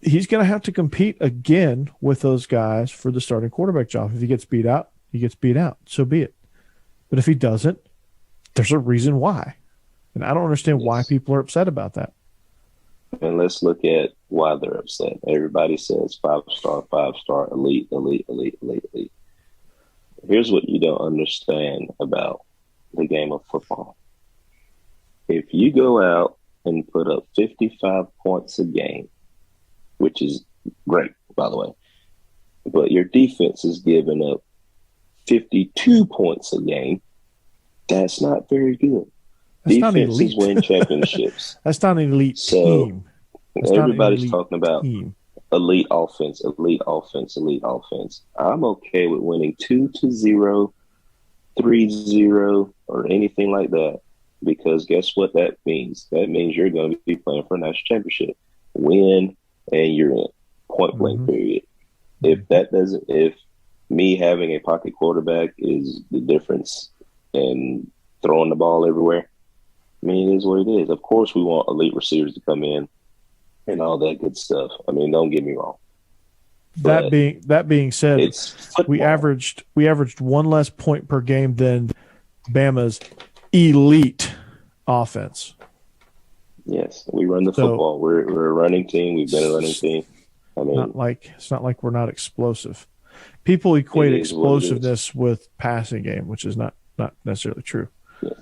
He's going to have to compete again with those guys for the starting quarterback job. If he gets beat out, he gets beat out. So be it. But if he doesn't, there's a reason why. And I don't understand why people are upset about that. And let's look at why they're upset. Everybody says 5-star, elite, elite, elite, elite, elite. Here's what you don't understand about the game of football. If you go out and put up 55 points a game, which is great, by the way, but your defense is giving up 52 points a game, that's not very good. That's Defenses win championships. That's not an elite team. Everybody's talking about elite offense, elite offense, elite offense. I'm okay with winning 2-0, 3-0, or anything like that, because guess what that means? That means you're going to be playing for a national championship. Win, and you're in. Point blank, period. If me having a pocket quarterback is the difference in throwing the ball everywhere, I mean, it is what it is. Of course, we want elite receivers to come in and all that good stuff. I mean, don't get me wrong. That being said, we averaged one less point per game than Bama's elite offense. Yes, we run the football. We're a running team. We've been a running team. I mean, it's not like we're not explosive. People equate explosiveness with passing game, which is not necessarily true. Yes.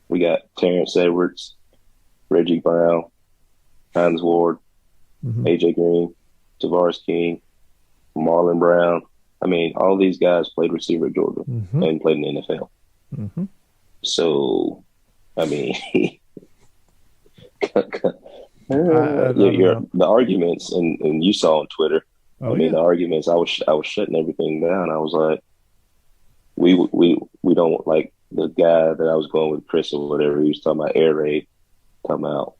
We got Terrence Edwards, Reggie Brown, Hines Ward, AJ Green, Tavares King, Marlon Brown. I mean, all these guys played receiver at Georgia and played in the NFL. So, I mean, the arguments, and you saw on Twitter. The arguments. I was shutting everything down. I was like, we don't like the guy that I was going with, Chris or whatever. He was talking about air raid. Talking about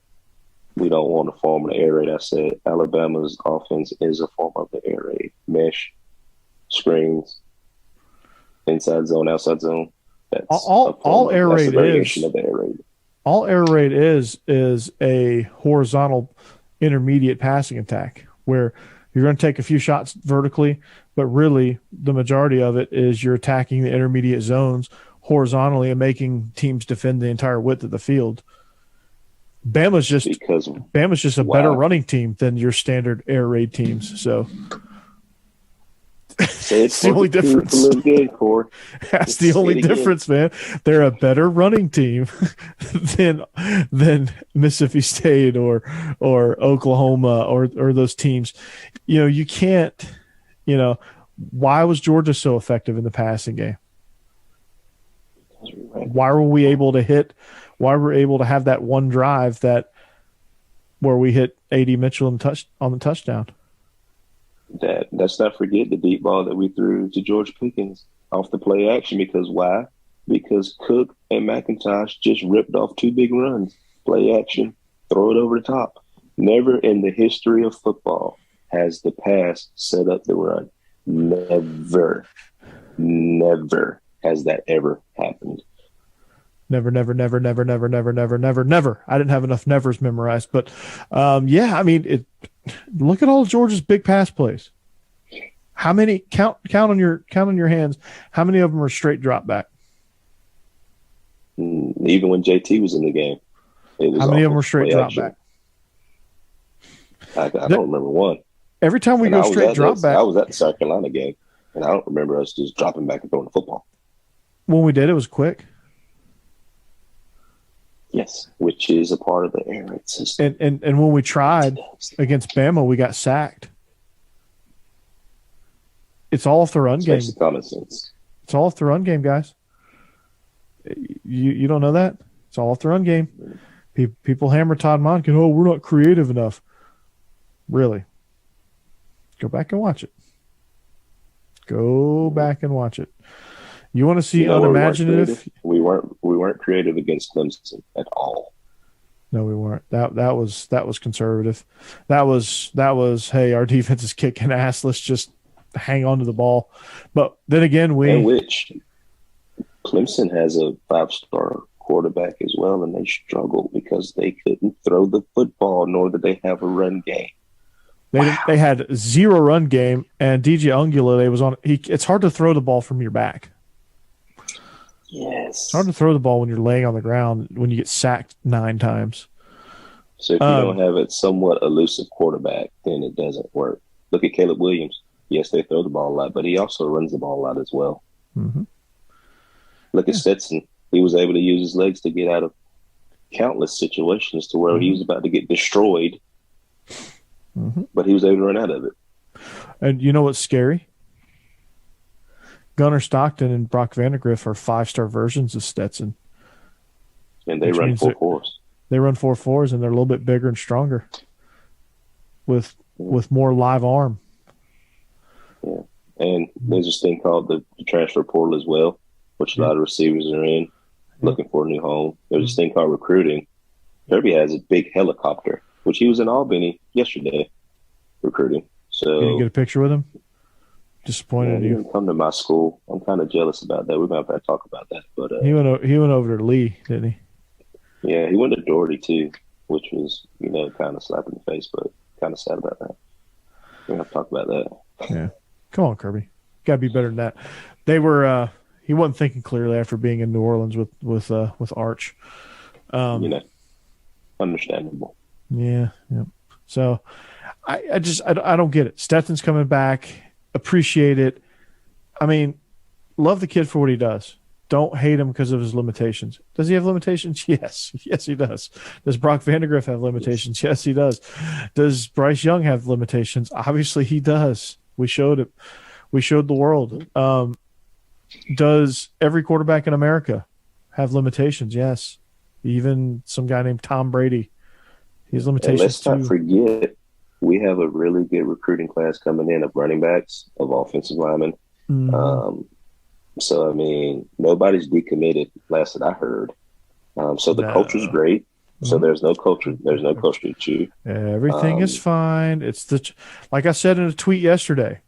we don't want a form of the air raid. I said Alabama's offense is a form of the air raid. Mesh, screens, inside zone, outside zone. That's all air raid is. Of the air raid. All air raid is a horizontal intermediate passing attack where you're going to take a few shots vertically, but really the majority of it is you're attacking the intermediate zones horizontally and making teams defend the entire width of the field. Bama's just a better running team than your standard air raid teams. So it's the only difference. That's the only difference, man. They're a better running team than Mississippi State or Oklahoma or those teams. You know, you can't. You know, why was Georgia so effective in the passing game? Why were we able to hit? Why were we able to have that one drive where we hit A.D. Mitchell on the touchdown? Let's not forget the deep ball that we threw to George Pickens off the play action. Because why? Because Cook and McIntosh just ripped off two big runs. Play action, throw it over the top. Never in the history of football has the pass set up the run. Never has that ever happened. Never. I didn't have enough nevers memorized, but I mean, look at all Georgia's big pass plays. How many count on your hands? How many of them are straight drop back? Even when JT was in the game, how many of them were straight drop back? I don't remember one. Every time we go straight drop back, I was at the South Carolina game, and I don't remember us just dropping back and throwing the football. When we did, it was quick. Yes, which is a part of the air raid system. And when we tried against Bama, we got sacked. It's all off the run game. Common sense. It's all off the run game, guys. You don't know that? It's all off the run game. People hammer Todd Monken. Oh, we're not creative enough. Really? Go back and watch it. Go back and watch it. You want to see unimaginative? We weren't creative against Clemson at all. No, we weren't. That was conservative. That was hey, our defense is kicking ass. Let's just hang on to the ball. But then again, which Clemson has a 5-star quarterback as well, and they struggled because they couldn't throw the football, nor did they have a run game. They had zero run game, and DJ Ungula, it's hard to throw the ball from your back. Yes. It's hard to throw the ball when you're laying on the ground when you get sacked 9 times. So if you don't have a somewhat elusive quarterback, then it doesn't work. Look at Caleb Williams. Yes, they throw the ball a lot, but he also runs the ball a lot as well. Mm-hmm. Look at Stetson. He was able to use his legs to get out of countless situations to where he was about to get destroyed, but he was able to run out of it. And you know what's scary? Gunnar Stockton and Brock Vandegrift are 5-star versions of Stetson. And they run 4.4s. They run 4.4s, and they're a little bit bigger and stronger with more live arm. Yeah. And there's this thing called the transfer portal as well, which a lot of receivers are in, looking for a new home. There's this thing called recruiting. Kirby has a big helicopter, which he was in Albany yesterday recruiting. So can you get a picture with him? Disappointed he you. didn't come to my school. I'm kind of jealous about that. We're going to have to talk about that. But he went over to Lee, didn't he? Yeah, he went to Doherty too, which was, kind of slap in the face, but kind of sad about that. We're going to have to talk about that. Yeah. Come on, Kirby. Got to be better than that. They were he wasn't thinking clearly after being in New Orleans with Arch. Understandable. Yeah. So I don't get it. Stetson's coming back. Appreciate it. I mean, love the kid for what he does. Don't hate him because of his limitations. Does he have limitations? Yes. Yes, he does. Does Brock Vandegrift have limitations? Yes, he does. Does Bryce Young have limitations? Obviously, he does. We showed it. We showed the world. Does every quarterback in America have limitations? Yes. Even some guy named Tom Brady. He has limitations and let's too. not forget, we have a really good recruiting class coming in of running backs, of offensive linemen. So, I mean, nobody's decommitted, last that I heard. So the culture's great. So there's no culture. There's no culture issue. Everything is fine. It's like I said in a tweet yesterday,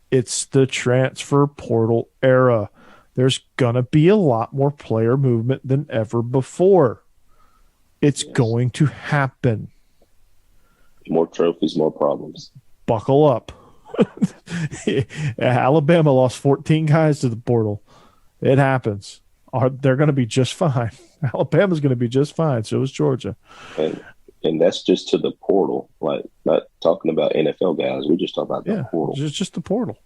it's the transfer portal era. There's going to be a lot more player movement than ever before. It's going to happen. More trophies, more problems. Buckle up. Alabama lost 14 guys to the portal. It happens. They're going to be just fine. Alabama's going to be just fine. So is Georgia. And that's just to the portal. Like, not talking about NFL guys. We just talk about the portal. Just the portal.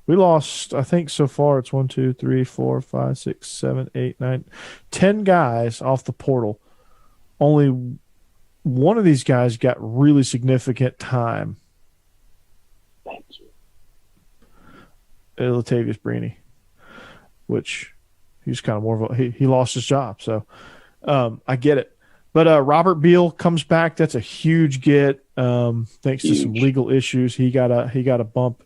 We lost, I think so far it's 1, 2, 3, 4, 5, 6, 7, 8, 9, 10 guys off the portal. Only one of these guys got really significant time. Thank you. Latavius Brini, which he's kind of more of he lost his job. So I get it. But Robert Beal comes back. That's a huge get. Thanks to some legal issues, he got a bump.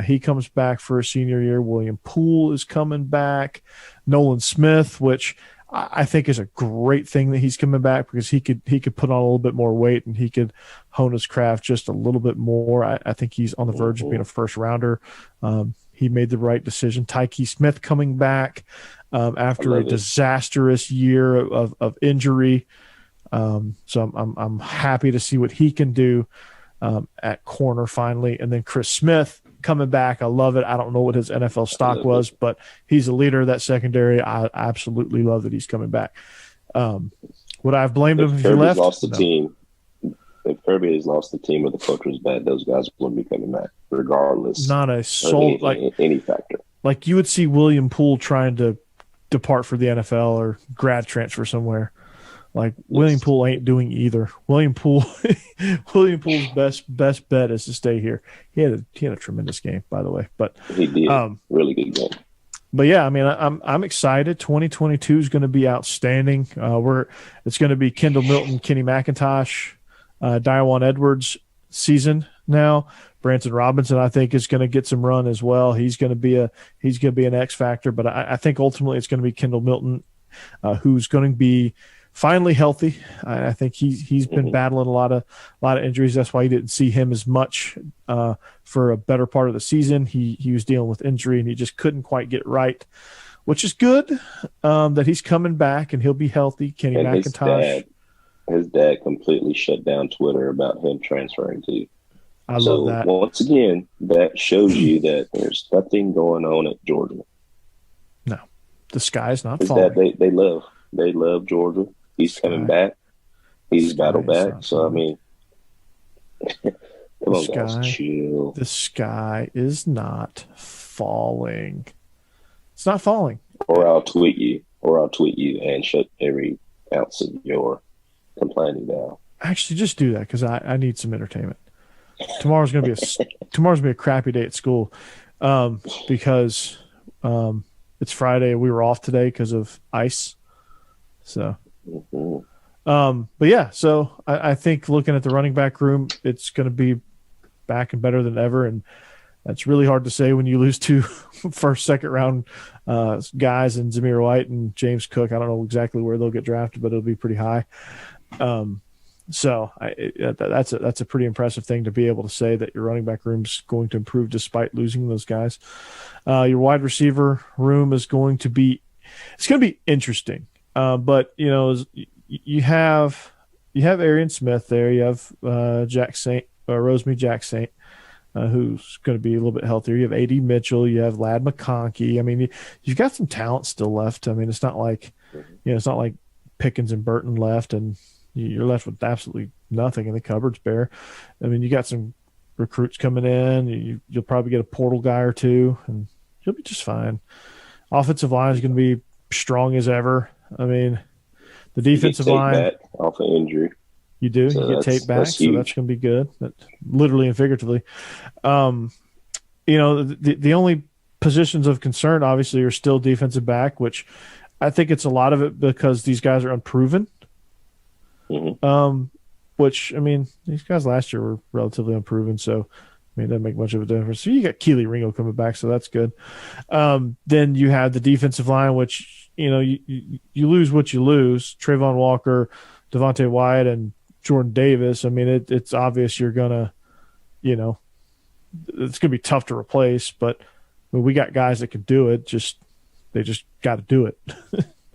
He comes back for a senior year. William Poole is coming back. Nolan Smith, which I think is a great thing that he's coming back because he could put on a little bit more weight and he could hone his craft just a little bit more. I think he's on the verge of being a first rounder. He made the right decision. Tyke Smith coming back after a disastrous year of injury. So I'm happy to see what he can do at corner finally. And then Chris Smith coming back. I love it. I don't know what his NFL stock was, but he's a leader of that secondary. I absolutely love that he's coming back. Would I have blamed him if he left? Lost the team. If Kirby has lost the team or the culture is bad, those guys wouldn't be coming back regardless. Not a soul, any factor. Like you would see William Poole trying to depart for the NFL or grad transfer somewhere. Like William Poole ain't doing either. William Poole's best bet is to stay here. He had a tremendous game, by the way. But he did really good game. But yeah, I mean, I'm excited. 2022 is going to be outstanding. It's going to be Kendall Milton, Kenny McIntosh, Diwan Edwards season now. Branson Robinson, I think, is going to get some run as well. He's going to be an X factor. But I think ultimately it's going to be Kendall Milton, who's going to be finally healthy. I think he's been battling a lot of injuries. That's why you didn't see him as much for a better part of the season. He was dealing with injury and he just couldn't quite get right which is good that he's coming back and he'll be healthy. Kenny And McIntosh. his dad completely shut down Twitter about him transferring to. I love that. Once again, that shows you that there's nothing going on at Georgia. No, the sky's not His falling. dad, they love Georgia. He's coming back. He's battled back. So, I mean, come on, guys, chill. The sky is not falling. It's not falling. Or I'll tweet you and shut every ounce of your complaining down. Actually, just do that because I need some entertainment. Tomorrow's gonna be a crappy day at school because it's Friday and we were off today because of ice. So, but yeah, so I think looking at the running back room, it's going to be back and better than ever, and that's really hard to say when you lose two first, second round guys in Zamir White and James Cook. I don't know exactly where they'll get drafted, but it'll be pretty high. So that's a pretty impressive thing to be able to say that your running back room's going to improve despite losing those guys. Your wide receiver room is going to be interesting. But you know, you have Arian Smith there. You have Jack Saint, Rosemary Jack Saint, who's going to be a little bit healthier. You have A.D. Mitchell. You have Lad McConkey. I mean, you've got some talent still left. I mean, it's not like Pickens and Burton left and you're left with absolutely nothing, and the cupboard's bare. I mean, you got some recruits coming in. You'll probably get a portal guy or two, and you'll be just fine. Offensive line is going to be strong as ever. I mean, the defensive line back off an injury. You do. So you get Tate back, so that's going to be good. Literally and figuratively. You know, the only positions of concern obviously are still defensive back, which I think it's a lot of it because these guys are unproven. Mm-hmm. Which, I mean, these guys last year were relatively unproven, so I mean, it doesn't make much of a difference. So you got Keely Ringo coming back, so that's good. Then you have the defensive line, which, you know, you lose what you lose. Trayvon Walker, Devontae Wyatt, and Jordan Davis. I mean, it's obvious you're going to, you know, it's going to be tough to replace, but I mean, we got guys that can do it. They just got to do it.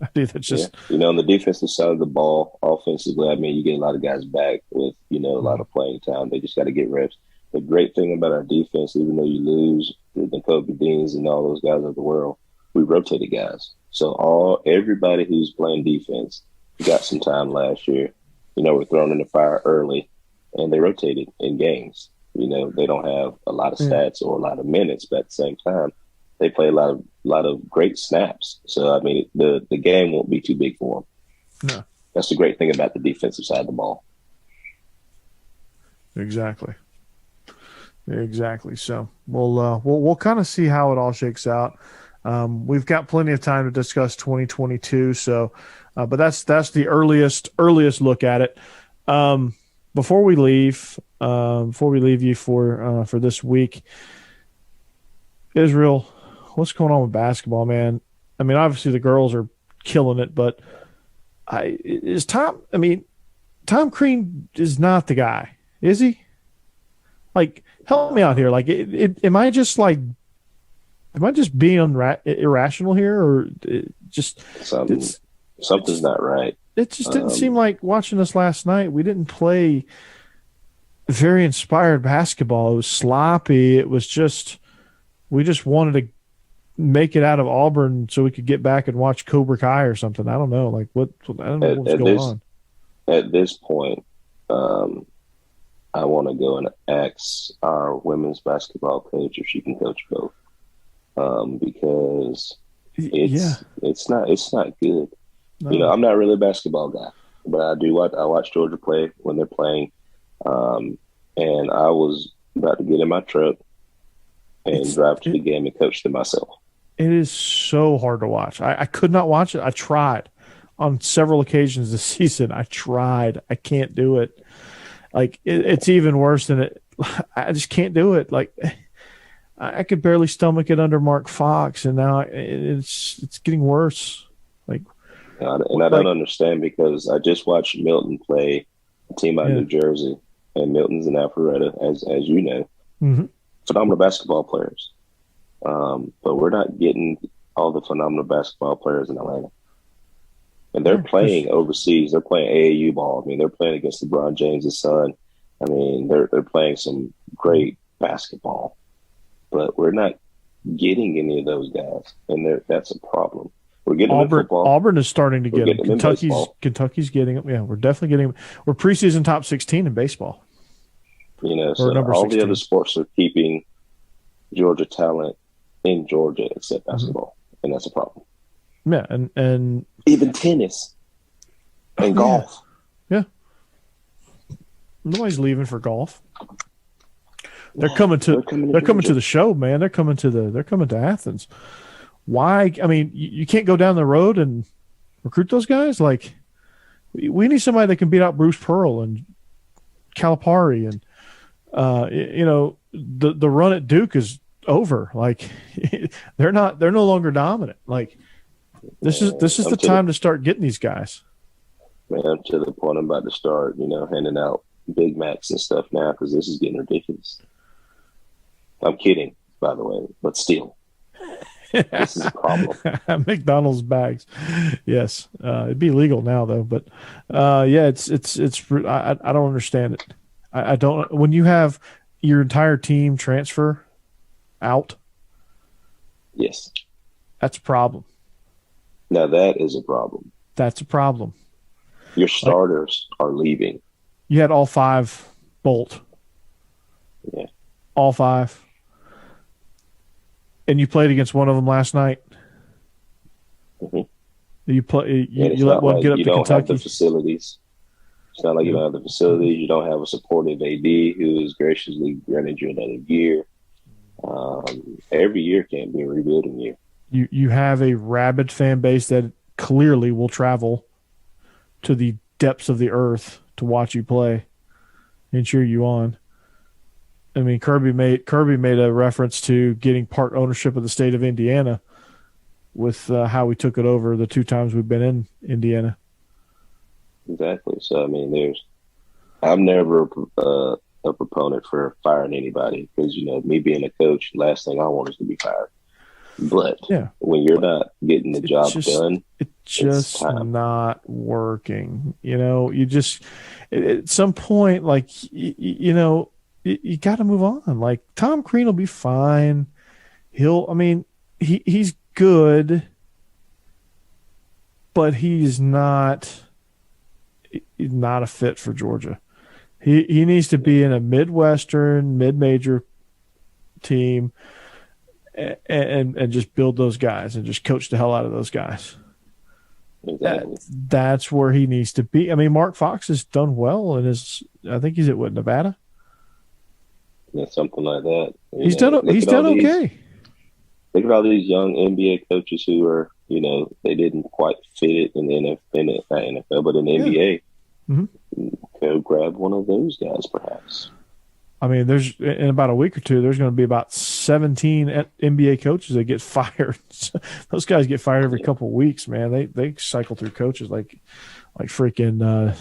I mean, that's just, you know, on the defensive side of the ball, offensively, I mean, you get a lot of guys back with, you know, a lot of playing time. They just got to get reps. The great thing about our defense, even though you lose the Kobe Deans and all those guys of the world, we rotated guys. So everybody who's playing defense got some time last year. You know, we're thrown in the fire early, and they rotated in games. You know, they don't have a lot of stats or a lot of minutes, but at the same time, they play a lot of great snaps. So, I mean, the game won't be too big for them. No. That's the great thing about the defensive side of the ball. Exactly. So we'll kind of see how it all shakes out. We've got plenty of time to discuss 2022. So, but that's the earliest look at it. Before we leave you for this week, Israel, what's going on with basketball, man? I mean, obviously the girls are killing it, but Tom Crean is not the guy, is he? Like, help me out here. Like, am I just being irrational here, or something's not right? It just didn't seem like watching us last night. We didn't play very inspired basketball. It was sloppy. It was just we just wanted to make it out of Auburn so we could get back and watch Cobra Kai or something. I don't know. Like I don't know what's going on. At this point, I want to go and ask our women's basketball coach if she can coach both, because it's not good. No. You know, I'm not really a basketball guy, but I watch Georgia play when they're playing, and I was about to get in my truck and drive to the game and coach them myself. It is so hard to watch. I could not watch it. I tried on several occasions this season. I tried. I can't do it. Like it's even worse than it. I just can't do it. Like I could barely stomach it under Mark Fox, and now it's getting worse. Like, I don't understand, because I just watched Milton play a team out of New Jersey, and Milton's and Alpharetta, as you know, phenomenal basketball players. But we're not getting all the phenomenal basketball players in Atlanta. And they're playing overseas. They're playing AAU ball. I mean, they're playing against LeBron James' son. I mean, they're playing some great basketball. But we're not getting any of those guys, and that's a problem. We're getting them in football. Auburn is starting to get them. Kentucky's getting them. Yeah, we're definitely getting them. We're preseason top 16 in baseball. You know, so all 16. The other sports are keeping Georgia talent in Georgia except basketball, and that's a problem. Yeah, and even tennis and golf. Yeah. Nobody's leaving for golf. They're coming to the show, man. They're coming to Athens. Why? I mean, you can't go down the road and recruit those guys. Like, we need somebody that can beat out Bruce Pearl and Calipari, and the run at Duke is over. Like, they're no longer dominant. Like, this is the time to start getting these guys. Man, I'm to the point I'm about to start, handing out Big Macs and stuff now because this is getting ridiculous. I'm kidding, by the way, but still, this is a problem. McDonald's bags, yes, it'd be legal now though. But it's I don't understand it. I don't. When you have your entire team transfer out, yes, that's a problem. Now that is a problem. That's a problem. Your starters are leaving. You had all 5 bolt. Yeah, all 5. And you played against one of them last night. Mm-hmm. You let one get up to Kentucky. You don't have the facilities. It's not like you don't have the facilities. You don't have a supportive AD who is graciously granted you another year. Every year can't be a rebuilding year. You have a rabid fan base that clearly will travel to the depths of the earth to watch you play and cheer you on. I mean, Kirby made a reference to getting part ownership of the state of Indiana with how we took it over the 2 times we've been in Indiana. Exactly. So, I mean, I'm never a proponent for firing anybody because, me being a coach, last thing I want is to be fired. But when you're not getting the job done, it's just not working. You just at some point, like, you got to move on. Like, Tom Crean will be fine. He's good, but he's not a fit for Georgia. He needs to be in a Midwestern, mid-major team and just build those guys and just coach the hell out of those guys. Exactly. That's where he needs to be. I mean, Mark Fox has done well I think he's at Nevada? Yeah, something like that. He's done okay. Look at all these young NBA coaches who are, they didn't quite fit it in the NFL, but in the NBA. Mm-hmm. Go grab one of those guys, perhaps. I mean, in about a week or two, there's going to be about 17 NBA coaches that get fired. Those guys get fired every couple of weeks, man. They cycle through coaches like freaking.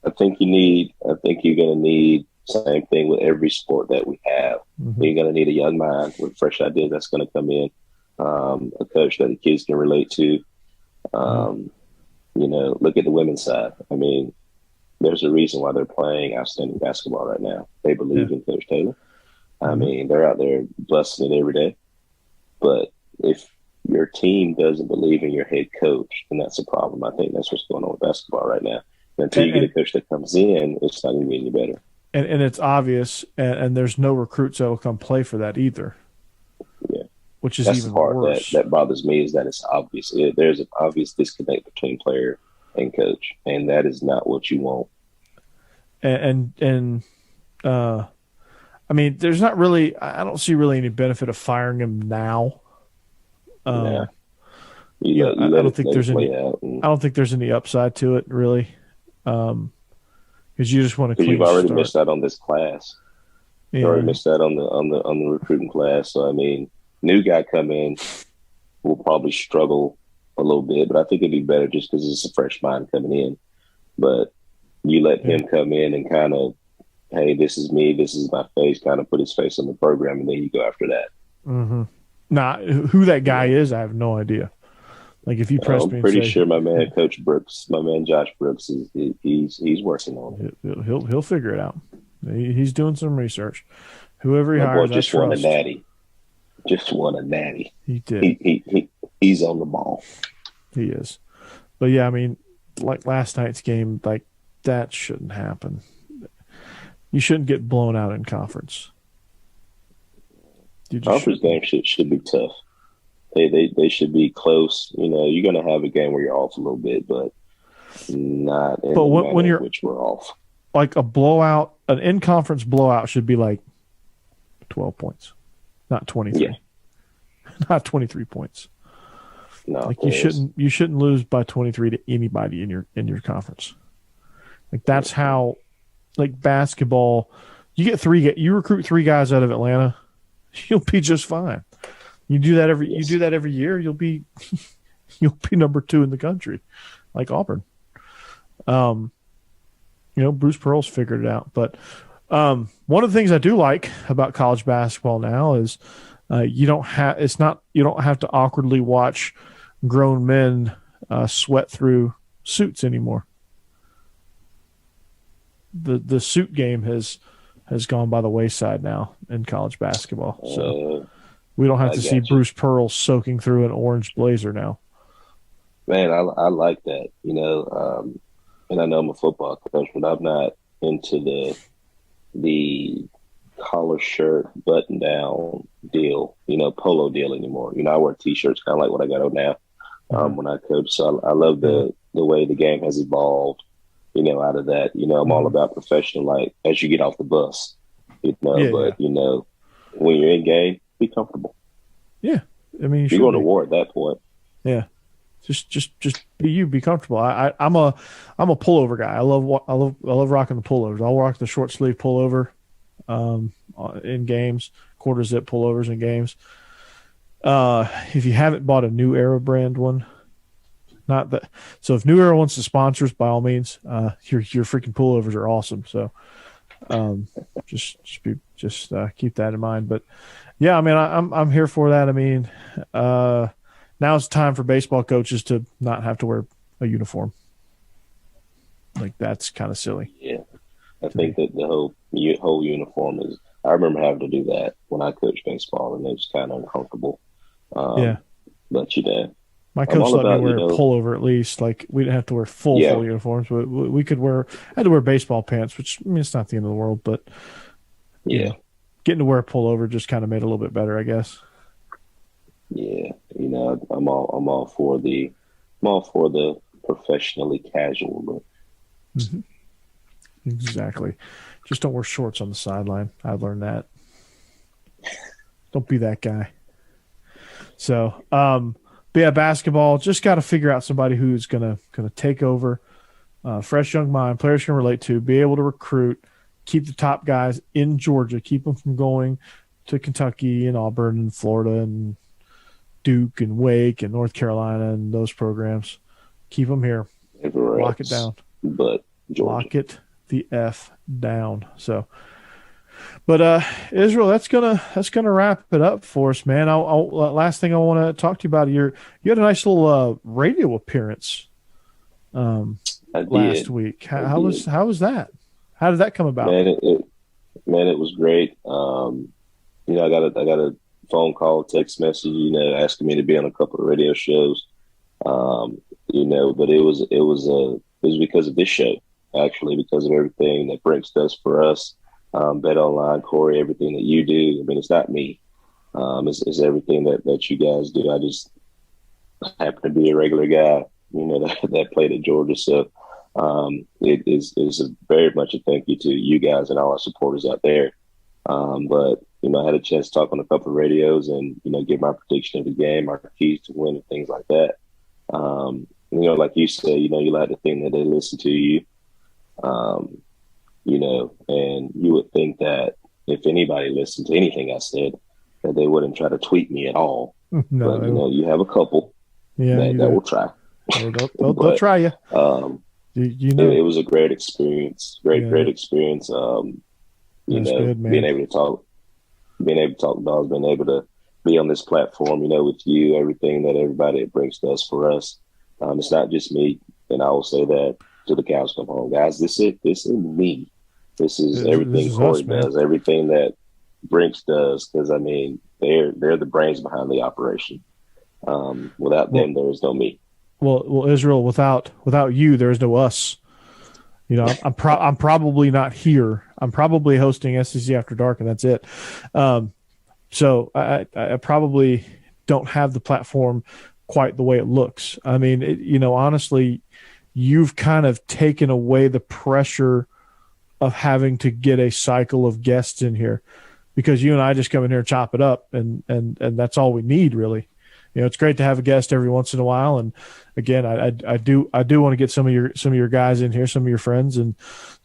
I think you're going to need same thing with every sport that we have. Mm-hmm. You're going to need a young mind with fresh ideas that's going to come in, a coach that the kids can relate to. Look at the women's side. I mean, there's a reason why they're playing outstanding basketball right now. They believe in Coach Taylor. I mean, they're out there busting it every day. But if your team doesn't believe in your head coach, then that's a problem. I think that's what's going on with basketball right now. Until you get a coach that comes in, it's not going to be any better. And it's obvious, and there's no recruits that will come play for that either. Yeah, which is that's even the part worse. That bothers me is that it's obvious. There's an obvious disconnect between player and coach, and that is not what you want. And I mean, there's not really. I don't see really any benefit of firing him now. I don't think there's any. I don't think there's any upside to it really. Because you just want to. You've already missed out on this class. Yeah. You already missed out on the recruiting class. So I mean, new guy come in will probably struggle a little bit, but I think it'd be better just because it's a fresh mind coming in. But you let him come in and kind of, hey, this is me, this is my face, kind of put his face on the program, and then you go after that. Mm-hmm. Nah, who that guy is, I have no idea. Like if you press me, I'm pretty and say, sure my man, Coach Brooks, my man Josh Brooks, he's working on it. he'll figure it out. He's doing some research. Whoever he My boy hires, just I won a trust. natty. Just won a natty. He did. He's on the ball. He is. But yeah, I mean, like last night's game, like that shouldn't happen. You shouldn't get blown out in conference. Conference games should be tough. They should be close. You know, you're going to have a game where you're off a little bit, but not in the manner in which we're off. Like a blowout, an in-conference blowout should be like 12 points, not 23. Yeah. Not 23 points. No, like you shouldn't lose by 23 to anybody in your conference. Like that's how, like basketball, you recruit 3 guys out of Atlanta, you'll be just fine. You do that every year, you'll be number 2 in the country, like Auburn. Bruce Pearl's figured it out. But one of the things I do like about college basketball now is you don't have to awkwardly watch grown men sweat through suits anymore. The suit game has gone by the wayside now in college basketball. So we don't have to see Bruce Pearl soaking through an orange blazer now. Man, I like that, and I know I'm a football coach, but I'm not into the collar shirt, button down deal, polo deal anymore. I wear t-shirts kind of like what I got on now when I coach. So I love the way the game has evolved, out of that. I'm all about professional, like as you get off the bus, when you're in game, be comfortable. Yeah. I mean, you're going to war at that point. Yeah. Just be you, be comfortable. I'm a pullover guy. I love rocking the pullovers. I'll rock the short sleeve pullover in games, quarter zip pullovers in games. If you haven't bought a New Era brand one, not that. So if New Era wants to sponsor us, by all means, your freaking pullovers are awesome. So just keep that in mind. But yeah, I mean, I'm here for that. I mean, now it's time for baseball coaches to not have to wear a uniform. Like that's kind of silly. Yeah, I think that the whole uniform is. I remember having to do that when I coached baseball, and it was kind of uncomfortable. Yeah, but my coach let me wear a pullover at least. Like we didn't have to wear full uniforms, but we could wear. I had to wear baseball pants, which I mean it's not the end of the world, but getting to wear a pullover just kind of made it a little bit better, I guess. Yeah, I'm all for the professionally casual look. Mm-hmm. Exactly. Just don't wear shorts on the sideline. I've learned that. Don't be that guy. So, but yeah, basketball, just got to figure out somebody who's gonna take over. Fresh young mind, players can relate to, be able to recruit, keep the top guys in Georgia, keep them from going to Kentucky and Auburn and Florida and Duke and Wake and North Carolina and those programs. Keep them here. Everywhere Lock else, it down. But Georgia. Lock it the F down. So, but Israel, that's gonna wrap it up for us, man. Last thing I want to talk to you about, you had a nice little radio appearance last week. How was that? How did that come about? Man, it was great. I got a phone call, text message, asking me to be on a couple of radio shows. But it was because of this show, actually, because of everything that Brinks does for us. Bet Online, Corey, everything that you do. I mean, it's not me. It's everything that you guys do. I just happen to be a regular guy, that played at Georgia. So it is very much a thank you to you guys and all our supporters out there. But I had a chance to talk on a couple of radios and, give my prediction of the game, our keys to win and things like that. Like you say, you like to think that they listen to you, and you would think that if anybody listened to anything I said, that they wouldn't try to tweet me at all. No, but, you have a couple that will try. They'll try you. It was a great experience, great experience. Good, being able to talk dogs, being able to be on this platform, with you, everything that everybody brings to us for us. It's not just me. And I will say that to the cows come home, guys. This is me. This is everything Corey does, everything that Brinks does. Because they're the brains behind the operation. Without them, there is no me. Well, Israel, without you, there is no us. I'm probably not here. I'm probably hosting SEC After Dark, and that's it. So I probably don't have the platform quite the way it looks. Honestly, you've kind of taken away the pressure of having to get a cycle of guests in here, because you and I just come in here and chop it up, and that's all we need, really. It's great to have a guest every once in a while, and again, I do want to get some of your guys in here, some of your friends and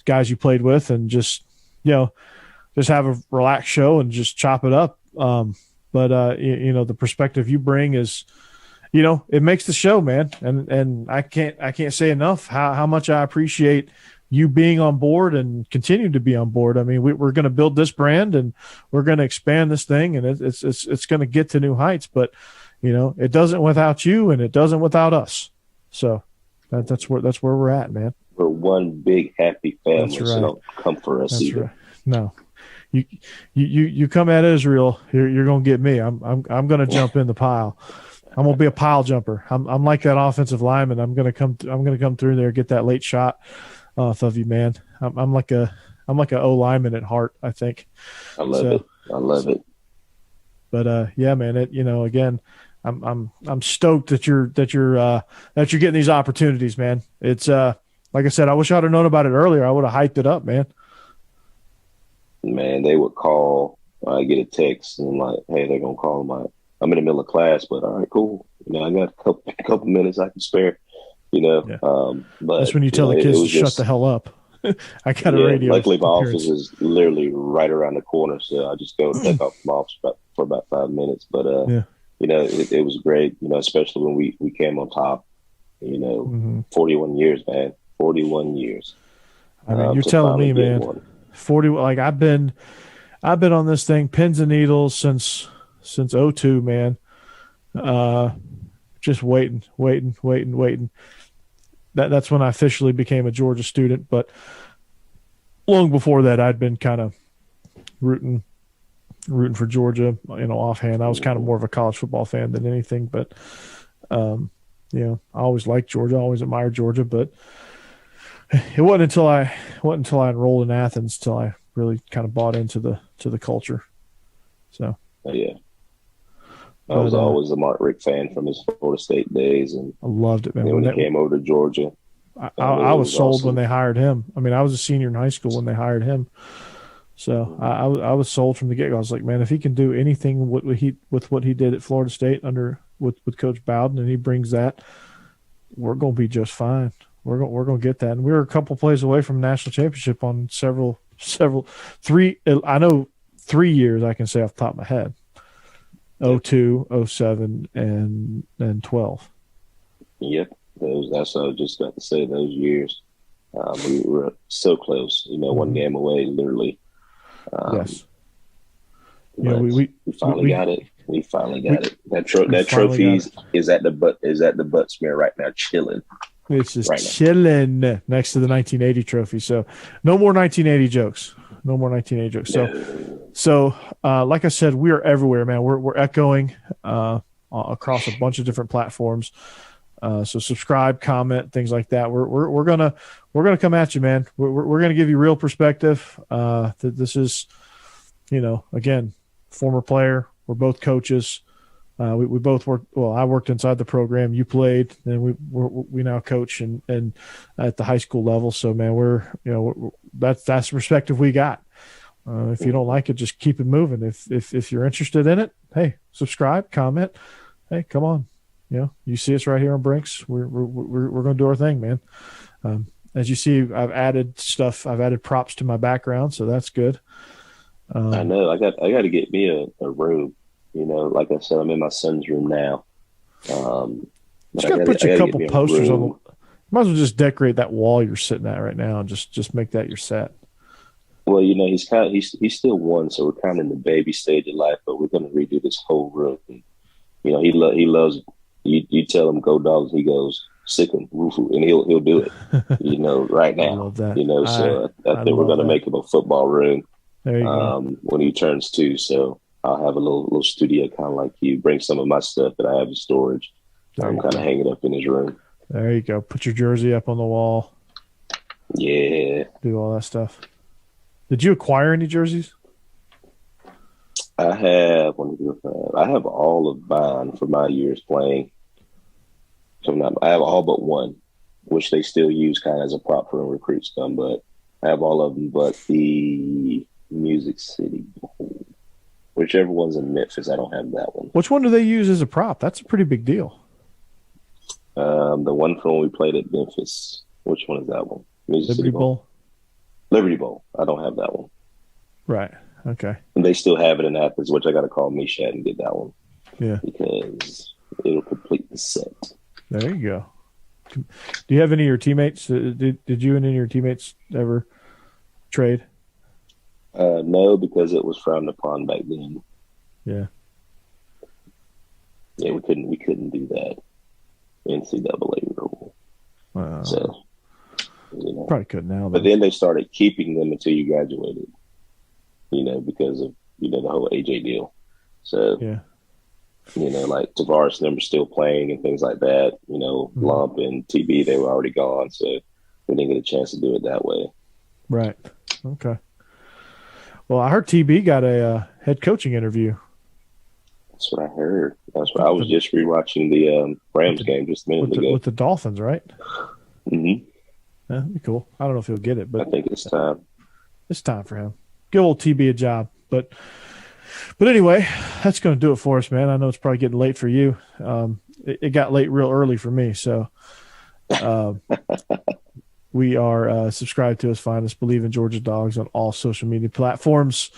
guys you played with, and just have a relaxed show and just chop it up. But the perspective you bring is, it makes the show, man. And I can't say enough how much I appreciate you being on board and continue to be on board. We're going to build this brand, and we're going to expand this thing, and it's going to get to new heights, but it doesn't without you, and it doesn't without us. So that's where we're at, man. We're one big happy family. That's right. So don't come for us either. Right. No. You come at Israel, you're going to get me. I'm going to jump in the pile. I'm going to be a pile jumper. I'm like that offensive lineman. I'm going to come through there, get that late shot off of you, man. I'm like a O lineman at heart, I think. I love it. But yeah, man, again, I'm stoked that you're getting these opportunities, man. It's like I said, I wish I'd have known about it earlier. I would have hyped it up, man. Man, they would call. I get a text and I'm like, hey, they're gonna call I'm in the middle of class, but all right, cool. I got a couple minutes I can spare. Yeah. But that's when you tell the kids to shut the hell up. I got a radio. Luckily, my office is literally right around the corner, so I just go take off my office for about 5 minutes. But it was great. Especially when we came on top. 41 years, man. 41 years. You're telling me, man. 40. Like I've been on this thing pins and needles since 2002, man. Just waiting. That's when I officially became a Georgia student, but long before that, I'd been kind of rooting for Georgia, offhand. I was kind of more of a college football fan than anything, but I always liked Georgia, always admired Georgia, but it wasn't until I enrolled in Athens till I really kind of bought into the culture. So yeah. I was always a Mark Richt fan from his Florida State days, and I loved it, man. When he came over to Georgia, I was sold awesome when they hired him. I was a senior in high school when they hired him, so I was sold from the get go. I was like, man, if he can do anything with what he did at Florida State with Coach Bowden, and he brings that, we're going to be just fine. We're going to get that, and we were a couple plays away from national championship on three years I can say off the top of my head. 02, 07, and 12. Yep, that's what I was just about to say. Those years, we were so close. One game away, literally. Yes. We finally got it. We finally got it. That trophy is at the butt smear right now, chilling. It's just chilling next to the 1980 trophy. So no more 1980 jokes. No more 1980 jokes. So like I said, we are everywhere, man. We're echoing across a bunch of different platforms. So subscribe, comment, things like that. We're gonna come at you, man. We're gonna give you real perspective. This is, again, former player. We're both coaches. We both worked. Well, I worked inside the program. You played, and we now coach and at the high school level. So, man, that's the perspective we got. If you don't like it, just keep it moving. If you're interested in it, hey, subscribe, comment. Hey, come on. You see us right here on Brinks. We're going to do our thing, man. As you see, I've added stuff. I've added props to my background, so that's good. I know. I got to get me a room. Like I said, I'm in my son's room now. Just got to put you a couple posters on. Might as well just decorate that wall you're sitting at right now and just make that your set. Well, he's still one, so we're kind of in the baby stage of life. But we're going to redo this whole room. He loves. You tell him go dogs, he goes sick him, Rufu, and he'll do it. Right now. I love that. So I think we're going to make him a football room. There you go. When he turns 2. So I'll have a little studio, kind of like you. Bring some of my stuff that I have in storage. I'm kind of hang it up in his room. There you go. Put your jersey up on the wall. Yeah. Do all that stuff. Did you acquire any jerseys? I have all of mine for my years playing. So I have all but one, which they still use kind of as a prop for when recruits come. But I have all of them, but the Music City Bowl, whichever one's in Memphis, I don't have that one. Which one do they use as a prop? That's a pretty big deal. The one from when we played at Memphis. Which one is that one? Music Liberty City Bowl. Liberty Bowl. I don't have that one. Right. Okay. And they still have it in Athens, which I got to call Mishat and get that one. Yeah. Because it'll complete the set. There you go. Do you have any of your teammates? Did you and any of your teammates ever trade? No, because it was frowned upon back then. Yeah. Yeah, we couldn't do that. NCAA rule. So probably could now. But then they started keeping them until you graduated. Because of the whole AJ deal. So yeah. Like Tavares and them were still playing and things like that. Lump and TB, they were already gone, so we didn't get a chance to do it that way. Right. Okay. Well, I heard TB got a head coaching interview. That's what I heard. That's what I was just rewatching the Rams game just a minute ago. With the Dolphins, right? Mm-hmm. Yeah, that'd be cool. I don't know if he'll get it, but I think it's time. It's time for him. Give old TB a job. But anyway, that's going to do it for us, man. I know it's probably getting late for you. It got late real early for me, so we are subscribed to us. Find us, Believe in Georgia Dogs on all social media platforms.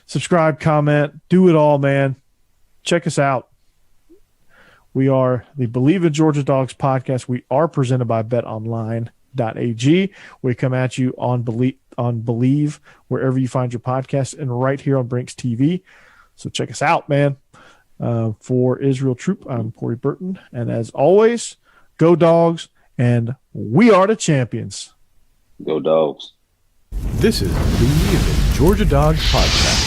Subscribe, comment, do it all, man. Check us out. We are the Believe in Georgia Dogs podcast. We are presented by BetOnline.ag. We come at you on Believe wherever you find your podcast and right here on Brinks TV. So check us out, man. For Israel Troupe, I'm Corey Burton. And as always, go Dogs, and we are the champions. Go Dogs. This is the Believe in Georgia Dogs podcast.